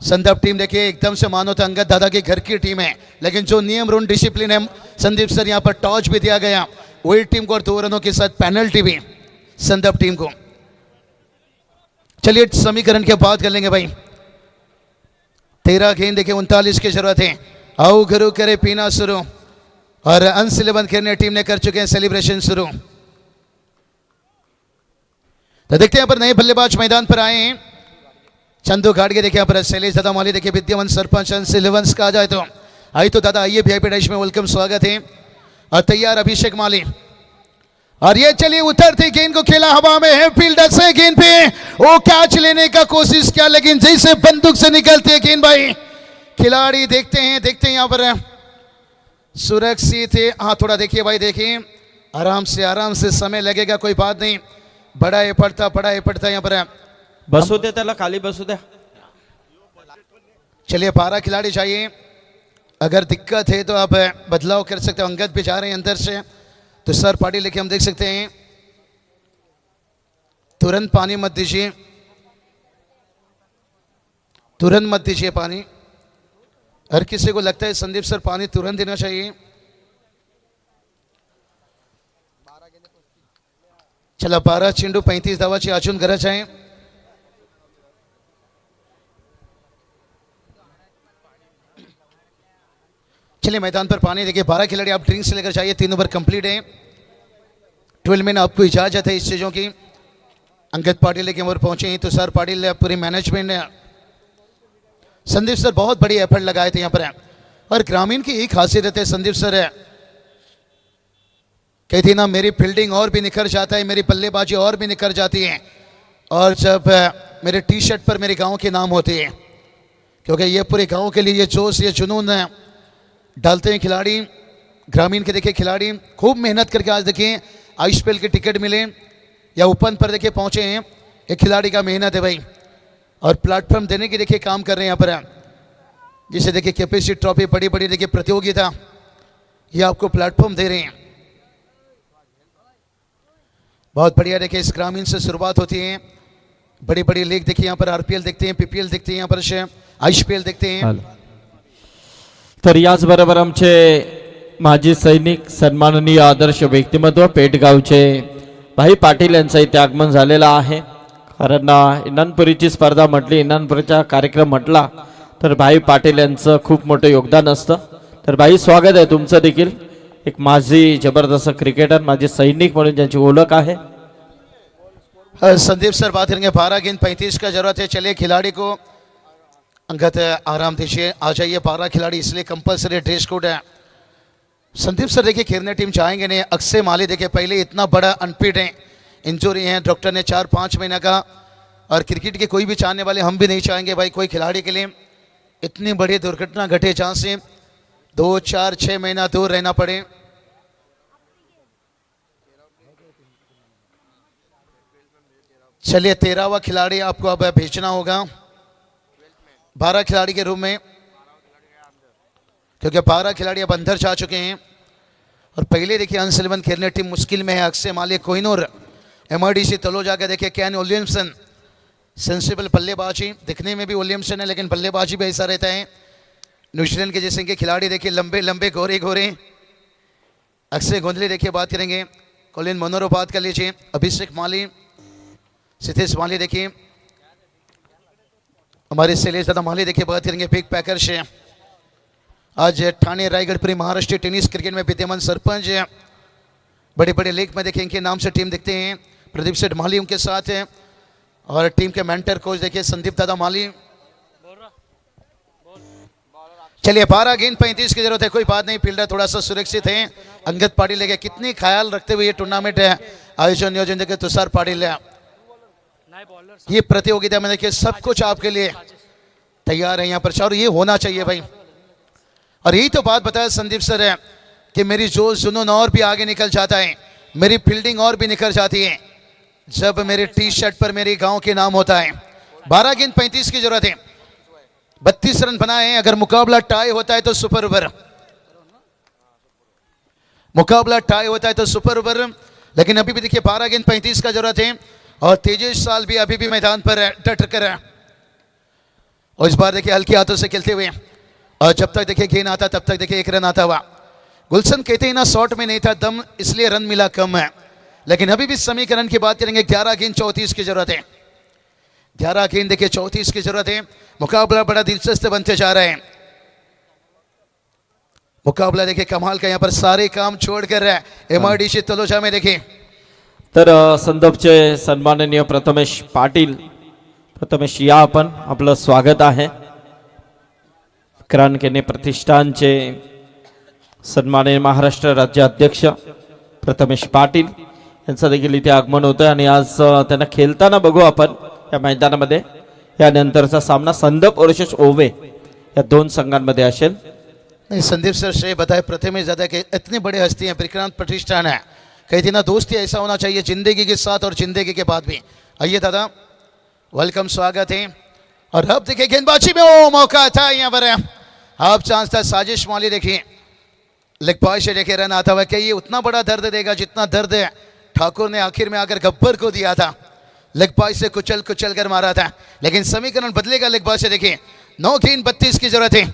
संदीप टीम देखिए एकदम से मानो तो अंगद दादा की घर की टीम है, लेकिन जो नियम रूल डिसिप्लिन है संदीप सर यहाँ पर टॉर्च भी दिया गया. वही टीम को और 2 रनों के साथ पेनल्टी भी संदीप टीम को. चलिए समीकरण की बात कर लेंगे भाई. 13 गेंद देखिए 39 की जरूरत है. आओ गुरु करे पीना शुरू और अंश 11 खेलने टीम ने कर चुके हैं सेलिब्रेशन शुरू. तो देखते हैं यहाँ पर नए बल्लेबाज मैदान पर आए हैं. चंदू घाटगे देखिए यहाँ पर शैलेश दादा माली देखिए विद्यमान सरपंच अंश 11 का आ जाए तो आई तो दादा आइए वीआईपी डैश में वेलकम स्वागत है. और तैयार अभिषेक माली और ये चलिए उतरते गेंद को खेला हवा में है. फील्डर से गेंद पे वो कैच लेने का कोशिश किया, लेकिन जैसे बंदूक से निकलती है गेंद भाई खिलाड़ी देखते हैं यहाँ पर सुरक्षित है. हाँ थोड़ा देखिए भाई, देखिए आराम से समय लगेगा, कोई बात नहीं. बड़ा ये पड़ता यहाँ पर. बसू दे त्याला, खाली बसू द्या. चलिए 12 खिलाड़ी चाहिए. अगर दिक्कत है तो आप बदलाव कर सकते हो. अंगद भी जा रहे हैं अंदर से, तो सर पार्टी लेके हम देख सकते हैं. तुरंत पानी मत दीजिए, तुरंत मत दीजिए पानी. हर किसी को लगता है संदीप सर पानी तुरंत देना चाहिए. चला 12 चेंडू 35 धावाची अजून गरज आहे. चलिए मैदान पर पानी देखिए 12 खिलाड़ी आप ड्रिंक से लेकर जाइए. 3 ओवर कंप्लीट है. 12 में आपको इजाजत है इस चीज़ों की. अंगद पाटिल लेके ओवर पहुंचे हैं तो सर पाटिल पूरी मैनेजमेंट ने संदीप सर बहुत बड़ी एफर्ट लगाए थे यहाँ पर. और ग्रामीण की एक खासियत रहती है संदीप सर कहती ना मेरी फील्डिंग और भी निखर जाता है, मेरी बल्लेबाजी और भी निखर जाती है. और जब मेरे टी शर्ट पर मेरे गांव के नाम होते हैं, क्योंकि ये पूरे गांव के लिए ये जोश ये जुनून डालते हैं खिलाड़ी. ग्रामीण के देखिए खिलाड़ी खूब मेहनत करके आज देखिए आईपीएल के टिकट मिले या ओपन पर देखिए पहुंचे हैं. एक खिलाड़ी का मेहनत है भाई, और प्लेटफॉर्म देने की देखिए काम कर रहे हैं यहाँ पर. जिसे देखिए कैपेसिटी ट्रॉफी बड़ी बड़ी देखिए प्रतियोगिता ये आपको प्लेटफॉर्म दे रहे हैं. बहुत बढ़िया. देखिए इस ग्रामीण से शुरुआत होती है. बड़ी बड़ी लीग देखिए यहाँ पर आरपीएल देखते हैं, पीपीएल देखते हैं, यहाँ पर आईपीएल देखते हैं. तर याचबरोबर आमचे माजी सैनिक सन्माननीय आदर्श व्यक्तिमत्व पेठगावचे भाई पाटील यांचं इथे आगमन झालेलं आहे. कारण इनानपुरीची स्पर्धा म्हटली, इनानपुरीचा कार्यक्रम म्हटला तर भाई पाटील यांचं खूप मोठं योगदान असतं. तर भाई स्वागत आहे तुमचं देखील. एक माजी जबरदस्त क्रिकेटर, माजी सैनिक म्हणून ज्यांची ओळख आहे. संदीप सर बात करेंगे. 12 गेंद 35 का जरूरत है. चलिए खिलाड़ी को अंगत आराम दीजिए, आ जाइए. 12 खिलाड़ी इसलिए कंपलसरी ड्रेस कोड है. संदीप सर देखिए खेलने टीम जाएंगे नहीं. अक्षय माली देखिए पहले इतना बड़ा अनफिट है, इंजरी है, डॉक्टर ने 4-5 महीना का. और क्रिकेट के कोई भी चाहने वाले हम भी नहीं चाहेंगे भाई कोई खिलाड़ी के लिए इतनी बड़ी दुर्घटना घटे जहाँ से 2-4-6 महीना दूर रहना पड़े. चलिए 13वां खिलाड़ी आपको अब भेजना होगा 12 खिलाड़ी के रूप में, क्योंकि 12 खिलाड़ी अब अंदर जा चुके हैं. और पहले देखिए अंश 11 खेलने टीम मुश्किल में है. अक्षय माली, कोहिनूर, एमआरडीसी तलोजा के देखिए कैन विलियमसन. सेंसिबल बल्लेबाजी, दिखने में भी विलियमसन है लेकिन बल्लेबाजी भी ऐसा रहता है. न्यूजीलैंड के जैसे के खिलाड़ी देखिए लंबे लंबे गोरे गोरे. अक्षय गोंदली देखिए बात करेंगे. कोलिन मनोरो बात कर लीजिए. अभिषेक माली, सिद्धेश माली देखिए. हमारे शैलेश दादा माली देखिए बात करेंगे. बिग पैकर से आज ठाणे रायगढ़ पूरी महाराष्ट्र टेनिस क्रिकेट में विद्यमान सरपंच है. बड़े बड़े लीग में देखिए इनके नाम से टीम दिखते हैं. प्रदीप सेठ माली उनके साथ हैं. और टीम के मेंटर कोच देखिए संदीप दादा माली. चलिए 12 गेंद 35 की जरूरत है, कोई बात नहीं, फील्डर थोड़ा सा सुरक्षित है। अंगद पाटिल लेके कितनी ख्याल रखते हुए ये टूर्नामेंट है आयोजन नियोजन देखिए तुषार पाटिल है। ये प्रतियोगिता में देखिए सब कुछ आपके लिए तैयार है यहाँ पर, और ये होना चाहिए भाई। और यही तो बात बताया संदीप सर है कि मेरी जोश जुनून और भी आगे निकल जाता है, मेरी फील्डिंग और भी निखर जाती है जब मेरे टी शर्ट पर मेरे गांव के नाम होता है। 12 गेंद 35 की जरूरत है, 32 रन बनाए हैं। अगर मुकाबला टाई होता है तो सुपर ओवर, मुकाबला टाई होता है तो सुपर ओवर, लेकिन अभी भी देखिए 12 गेंद 35 का जरूरत है। और तेजेश साल भी अभी भी मैदान पर डट कर है, और इस बार देखिए हल्के हाथों से खेलते हुए, और जब तक देखिए गेंद आता तब तक देखिए 1 रन आता हुआ। गुलशन कहते हैं ना शॉट में नहीं था दम, इसलिए रन मिला कम है, लेकिन अभी भी समीकरण की बात करेंगे। 11 गेंद 34 की जरूरत है, 11 गेंद देखिए 34 की जरूरत है। मुकाबला बड़ा दिलचस्प बनते जा रहा है, मुकाबला देखिए कमाल का, यहाँ पर सारे काम छोड़कर MIDC तलोजा में देखिए। तर संदर्भचे सन्माननीय प्रथमेश पाटील, प्रथमेश या आपण आपलं स्वागत आहे। क्रांकेने प्रतिष्ठानचे सन्माननीय महाराष्ट्र राज्य अध्यक्ष प्रथमेश पाटील यांचं देखील इथे आगमन होतं आणि आज त्यांना खेळताना बघू आपण या मैदानामध्ये। यानंतरचा सामना संदप वर्सेस ओवे या दोन संघांमध्ये असेल। नहीं संदीप सर श्रेय बताए प्रथमेश दादा के, इतनी बड़ी हस्ती है, विक्रांत प्रतिष्ठान है, कहती ना दोस्ती ऐसा होना चाहिए जिंदगी के साथ और जिंदगी के बाद भी। आइए दादा, वेलकम, स्वागत है। और अब देखिए गेंदबाजी में वो मौका था यहाँ पर, अब चांस था। साजिश मौली देखिए लेग पॉइंट से देखिए रन आता हुआ, क्या ये उतना बड़ा दर्द देगा जितना दर्द ठाकुर ने आखिर में आकर गब्बर को दिया था, लेग पॉइंट से कुचल कुचल कर मारा था। लेकिन समीकरण बदलेगा लेग पॉइंट से देखिए। 9 गेंद 32 की जरूरत है।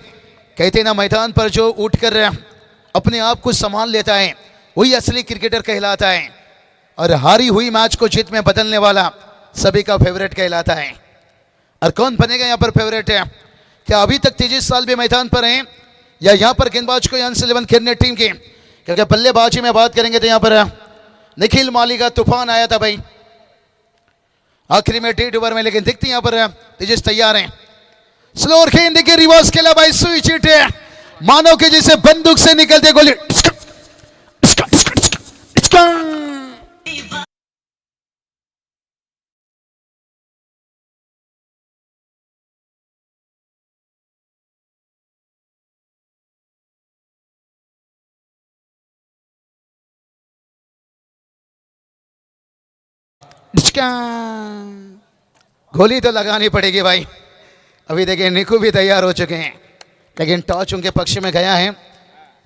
कहते ना मैदान पर जो उठकर अपने आप को संभाल लेता है वही असली क्रिकेटर कहलाता है, और हारी हुई मैच को जीत में बदलने वाला सभी का फेवरेट कहलाता है। और कौन बनेगा यहाँ पर फेवरेट है? क्या अभी तक तेजीस साल भी मैदान पर हैं, या यहाँ पर गेंदबाज को अंश 11 खेलने टीम की? क्योंकि बल्लेबाजी में बात करेंगे तो यहाँ पर निखिल माली का तूफान आया था भाई आखिरी में 1.5 ओवर में, लेकिन दिखती यहाँ पर तेजस तैयार हैं। स्लोर गेंद देखिए, रिवर्स खेला भाई, सुई चीटे मानो कि जैसे बंदूक से निकलते गोली। गोली तो लगानी पड़ेगी भाई। अभी देखिए निकू भी तैयार हो चुके हैं, लेकिन टॉस उनके पक्ष में गया है।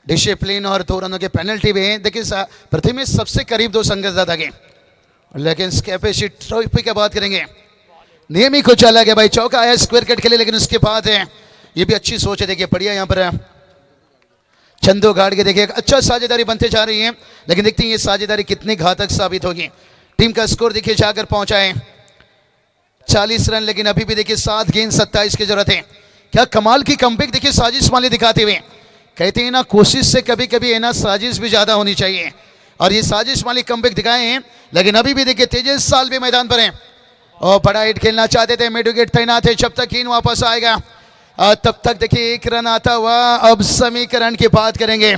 डिसिप्लिन और 2 रनों के पेनल्टी भी है। देखिए प्रथमेश सबसे करीब 2 संघर्षदाता के, लेकिन कैपेसिटी ट्रॉफी की बात करेंगे, नियम ही कुछ अलग है भाई। चौका आया स्क्वायर कट के लिए, लेकिन उसके बाद है ये भी अच्छी सोच है। देखिए बढ़िया यहाँ पर चंदू गाड़ के देखिए अच्छा साझेदारी बनते जा रही है, लेकिन देखते हैं ये साझेदारी कितनी घातक साबित होगी। टीम का स्कोर देखिए जाकर पहुंचा है 40 रन, लेकिन अभी भी देखिए 7 गेंद 27 की जरूरत है। क्या कमाल की कमबैक देखिए साजिश माली दिखाते हुए। कहते हैं ना कोशिश से कभी कभी है ना साजिश भी ज्यादा होनी चाहिए, और ये साजिश माली कमबैक दिखाए हैं। लेकिन अभी भी देखिए तेजस साल भी मैदान पर हैं, और बड़ा हिट खेलना चाहते थे, मिड विकेट तैनात है। जब तक गेंद वापस आएगा तब तक देखिए 1 रन आता हुआ। अब समीकरण की बात करेंगे,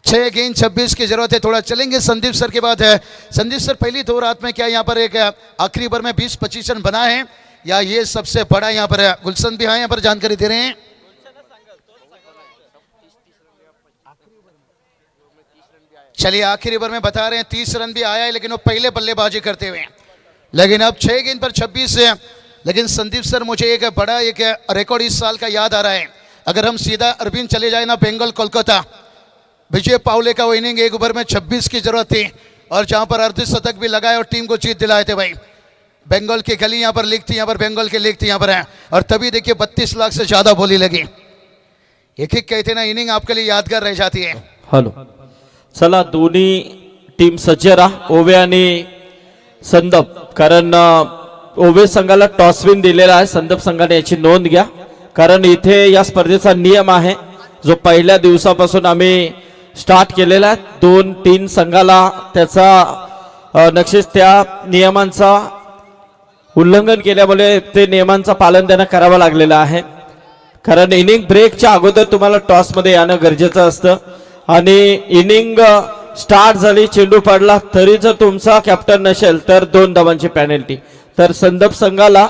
6 गेंद 26 की जरूरत है। थोड़ा चलेंगे संदीप सर के बाद है। संदीप सर पहली 2 रात में क्या यहाँ पर एक आखिरी ओवर में 20-25 रन बनाए हैं, या ये सबसे बड़ा यहाँ पर गुलशन भी है, यहाँ पर जानकारी दे रहे हैं। चलिए आखिरी ओवर में बता रहे हैं 30 रन भी आया है, लेकिन वो पहले बल्लेबाजी करते हुए। लेकिन अब 6 गेंद पर 26 है। लेकिन संदीप सर मुझे एक बड़ा एक रिकॉर्ड इस साल का याद आ रहा है। अगर हम सीधा अरविंद चले जाए ना बेंगल कोलकाता, विजय पावले का वो इनिंग 1 ओवर में 26 की जरूरत थी, और जहां पर अर्धशतक भी लगाए और टीम को जीत दिलाए थे भाई। बंगाल की गली यहाँ पर लीग थी, यहाँ पर बंगाल की लीग थी यहाँ पर है, और तभी देखिए 32 लाख से ज्यादा बोली लगी। एक एक कहते ना इनिंग आपके लिए यादगार रह जाती है। हॅलो, चला दोन्ही टीम सज्ज राहा, ओवे आणि संदप, कारण ओवे संघाला टॉस विन दिलेला आहे। संदप संघाने याची नोंद घ्या, कारण इथे या स्पर्धेचा नियम आहे जो पहिल्या दिवसापासून आम्ही स्टार्ट केलेला आहे। 2-3 संघाला त्याचा नक्कीच त्या नियमांचा उल्लंघन केल्यामुळे ते नियमांचं पालन त्यांना करावं लागलेलं आहे। कारण इनिंग ब्रेकच्या अगोदर तुम्हाला टॉसमध्ये येणं गरजेचं असतं आणि इनिंग स्टार्ट झाली, चेंडू पडला तरी जर तुमचा कॅप्टन नसेल तर 2 धावांची पॅनल्टी. तर संदप संघाला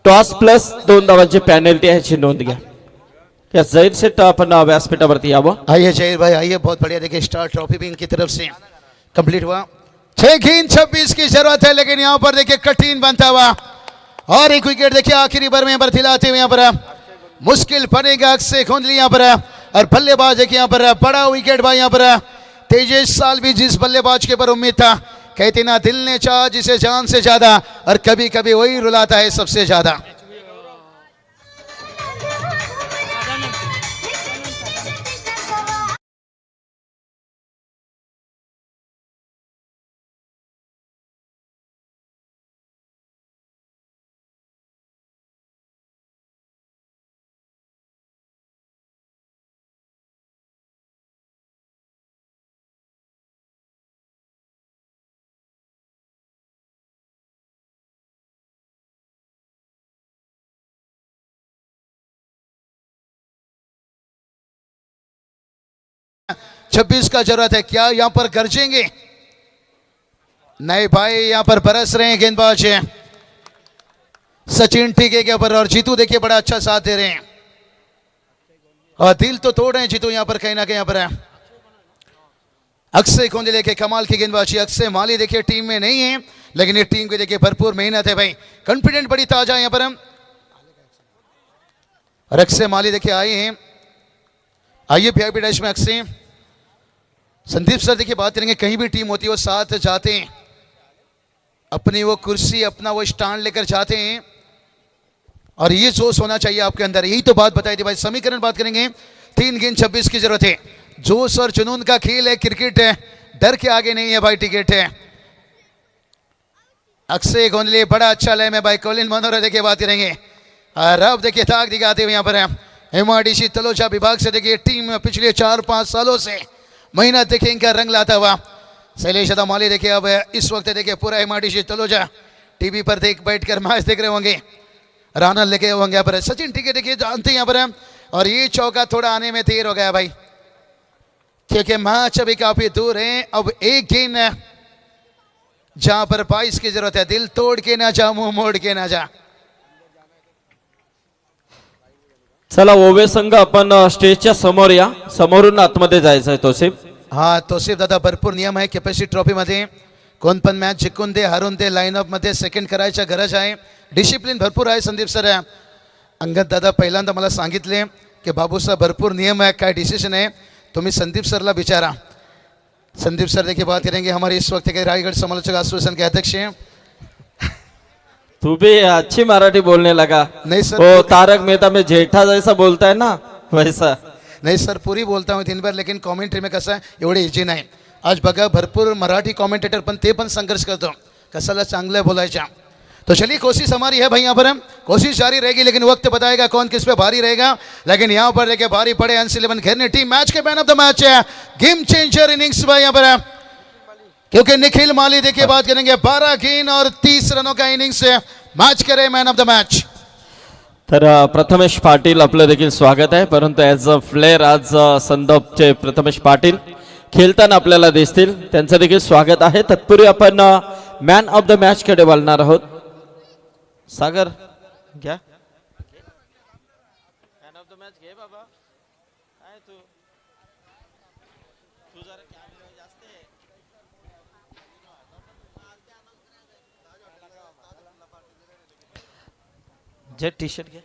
टॉस प्लस 2 धावांची पॅनल्टी ह्याची नोंद घ्या. या जैद सेट आपण व्यासपीठावरती यावं. आइए जहीर भाई आइए, बहुत बढ़िया. देखिए स्टार ट्रॉफी भी इनकी तरफ से कंप्लीट हुआ. 6 गेंद 26 की जरूरत है, लेकिन यहाँ पर देखिए कठिन बनता हुआ और एक विकेट देखिए आखिरी बार में यहाँ पर दिलाते हुए यहाँ पर मुश्किल पड़ेगा अक्षय कोहली यहाँ पर. और बल्लेबाज देखिए यहाँ पर बड़ा विकेट भाई यहाँ पर तेजेश साल भी जिस बल्लेबाज के पर उम्मीद था. कहते ना दिल ने चाहा जिसे जान से ज्यादा, और कभी कभी वही रुलाता है सबसे ज्यादा. छब्बीस का जरूरत है, क्या यहाँ पर गरजेंगे? नहीं भाई, यहाँ पर बरस रहे हैं गेंदबाज सचिन टीके के ऊपर, और जीतू देखिए बड़ा अच्छा साथ दे रहे हैं और दिल तो तोड़ रहे हैं जीतू यहाँ पर कहीं ना कहीं. यहाँ पर अक्षय कोहली के कमाल की गेंदबाजी. अक्षय माली देखिए टीम में नहीं है, लेकिन ये टीम की देखिए भरपूर मेहनत है भाई. कॉन्फिडेंट बड़ी ताजा यहाँ पर. और अक्षय माली देखिए आए हैं. आइए वीआईपी डैश में अक्षय. संदीप सर देखिए बात करेंगे, कहीं भी टीम होती है वो साथ जाते हैं, अपनी वो कुर्सी अपना वो स्टैंड लेकर जाते हैं, और ये जोश होना चाहिए आपके अंदर. यही तो बात बताई थी भाई. समीकरण बात करेंगे. 3 गेंद 26 की जरूरत है. जोश और जुनून का खेल है, क्रिकेट है, डर के आगे नहीं है भाई, टिकट है. अक्षय कोहली बड़ा अच्छा लय में भाई. कॉलिन मनोहर देखिए बात करेंगे, और अब देखिए ताक दिखाते हुए यहाँ पर एमआरडीसी तलोजा विभाग से देखिए टीम पिछले 4-5 सालों से मेहनत देखिए इनका रंग लाता हुआ. शैलेश माली देखिए अब इस वक्त देखिए पूरा एमआरडीसी तलोजा टीवी पर बैठकर मैच देख रहे होंगे, राना लेके होंगे यहाँ पर. सचिन टीके देखिए जानते हैं यहाँ पर, और ये चौका थोड़ा आने में देर हो गया भाई, क्योंकि मैच अभी काफी दूर है. अब एक गेंद जहां पर 22 की जरूरत है. दिल तोड़ के ना जा, मुंह मोड़ के ना जा. चला ओवे संघ आपण स्टेजच्या समोर या, समोरून आतमध्ये जायचं आहे. तोसिफ हा तोसिफ दादा, भरपूर नियम आहे कॅपॅसिटी ट्रॉफी मध्ये. कोण पण मॅच जिंकून दे हारून दे, लाईनअप मध्ये सेकंड करायच्या गरज आहे. डिसिप्लिन भरपूर आहे संदीप सर. अंगद दादा पहिल्यांदा मला सांगितले की बाबूसाहेब भरपूर नियम आहे, काय डिसिजन आहे तुम्ही संदीप सरला विचारा. संदीप सर देखिए बात करेंगे. हमारे इस वक्त के रायगढ़ समालोचक एसोसिएशन के अध्यक्ष हैं. तू भी अच्छी मराठी बोलने लगा. नहीं सर. वो तारक मेहता में जेठा जैसा बोलता है ना, वैसा. नाही सर, पुरी बोलता हूँ दिनभर, लेकिन कॉमेंट्री में कसं आहे एवढे इजी नाही. आज बघा भरपूर मराठी कॉमेंटेटर पण ते पण संघर्ष करतो कसाला चांगलं बोलायच्या. तो चलिए कोशिश हमारी है भाई, यहाँ पर कोशिश जारी रहेगी, लेकिन वक्त बताएगा कौन किस पे भारी रहेगा. लेकिन यहाँ पर देखिए भारी पड़े अंश 11 घेरने team. Match K man of the match है, गेम चेंजर इनिंग्स भाई यहाँ पर, क्योंकि निखिल माली देखिए बात करेंगे 12 गेंद और 30 रनों का इनिंग्स है. मैच करे मैन ऑफ द मैच. तर प्रथमेश पाटील आपलं देखील स्वागत आहे, परंतु ॲज अ फ्लेअर आज संदपचे प्रथमेश पाटील खेळताना आपल्याला दिसतील, त्यांचं देखील स्वागत आहे. तत्पूर्वी आपण मॅन ऑफ द मॅच कडे बोलणार आहोत. सागर घ्या मॅन ऑफ द मॅच घे बाबा. काय तू जरा कॅमेरा जास्त आहे. जे टी शर्ट घे.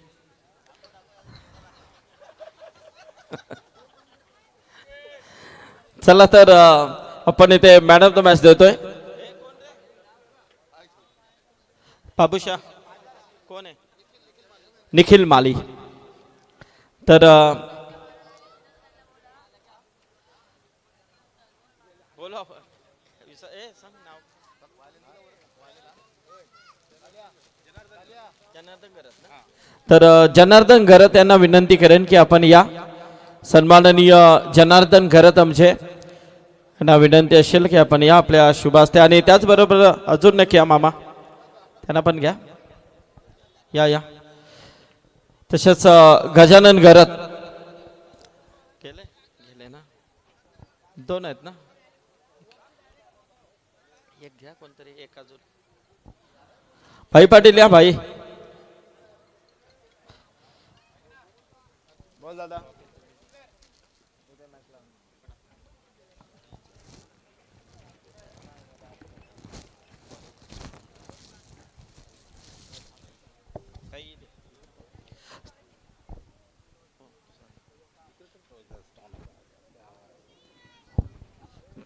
चला तर आपण इथे मॅन ऑफ द मॅच देतोय. बाबूशा कोण आहे? निखिल माली. तर बोला सांग नाव. तर जनार्दन घरत यांना विनंती करेन की आपण या. सन्माननीय जनार्दन घरत आमचे यांना विनंती असेल की आपण या आपल्या शुभ हस्ते. आणि त्याचबरोबर अजून नक्की या मामा, त्यांना पण घ्या. या तसेच गजानन घरत गेले ना, 2 आहेत ना, एक घ्या कोणतरी, एक अजून भाई पाटील या भाई. बोल दादा.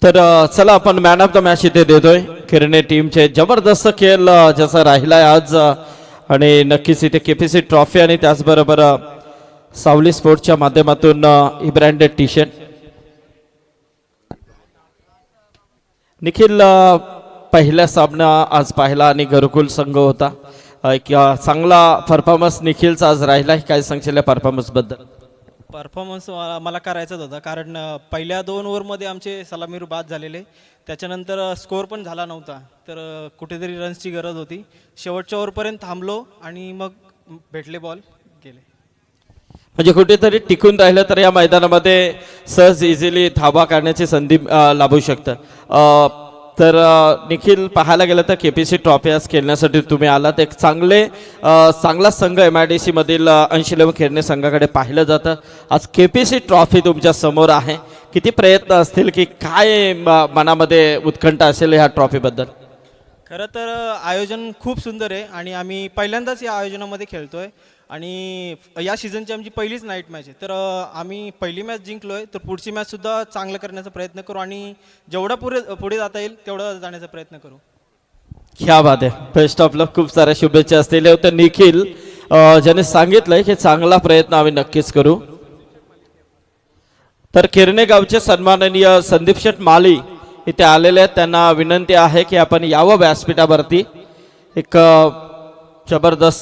तर चला आपण मॅन ऑफ द मॅच इथे देतोय. किरणे टीमचे जबरदस्त खेळ जसा राहिलाय आज आणि नक्कीच इथे केपीसी ट्रॉफी आणि त्याचबरोबर सावली स्पोर्ट्सच्या माध्यमातून ही ब्रँडेड टी शर्ट. निखिल पहिला सामना आज पाहिला आणि घरकुल संघ होता. एक चांगला परफॉर्मन्स निखिलचा आज राहिला. काय सांगशील या परफॉर्मन्स बद्दल? परफॉर्मन्स मला करायचाच होता, कारण पहिल्या 2 ओव्हरमध्ये आमचे सलामीर बाद झालेले, त्याच्यानंतर स्कोअर पण झाला नव्हता, तर कुठेतरी रन्सची गरज होती. शेवटच्या ओव्हरपर्यंत थांबलो आणि मग भेटले बॉल, गेले. म्हणजे कुठेतरी टिकून राहिलं तर या मैदानामध्ये सहज इझिली धाबा काढण्याची संधी लाभू शकतं. तर निखिल पाहायला गेलं तर केपीसी ट्रॉफी आज खेळण्यासाठी तुम्ही आलात. एक चांगला संघ MIDC मधील 80 खेळणे संघाकडे पाहिलं जातं. आज केपीसी ट्रॉफी तुमच्या समोर आहे. किती प्रयत्न असतील की काय मनामध्ये उत्कंठा असेल ह्या ट्रॉफीबद्दल? खरं तर आयोजन खूप सुंदर आहे आणि आम्ही पहिल्यांदाच या आयोजनामध्ये खेळतोय आणि या सीझनची आमची पहिलीच नाईट मॅच आहे. तर आम्ही पहिली मॅच जिंकलो आहे, तर पुढची मॅचसुद्धा चांगलं करण्याचा प्रयत्न करू आणि जेवढा पुढे जाता येईल तेवढा जाण्याचा प्रयत्न करू. क्या बात आहे. बेस्ट ऑफ लक. खूप साऱ्या शुभेच्छा असतील. तर निखिल ज्याने सांगितलंय की चांगला प्रयत्न आम्ही नक्कीच करू. तर किरणे गावचे सन्माननीय संदीप शेठ माळी इथे आलेले आहेत. त्यांना विनंती आहे की आपण यावं व्यासपीठावरती. एक जबरदस्त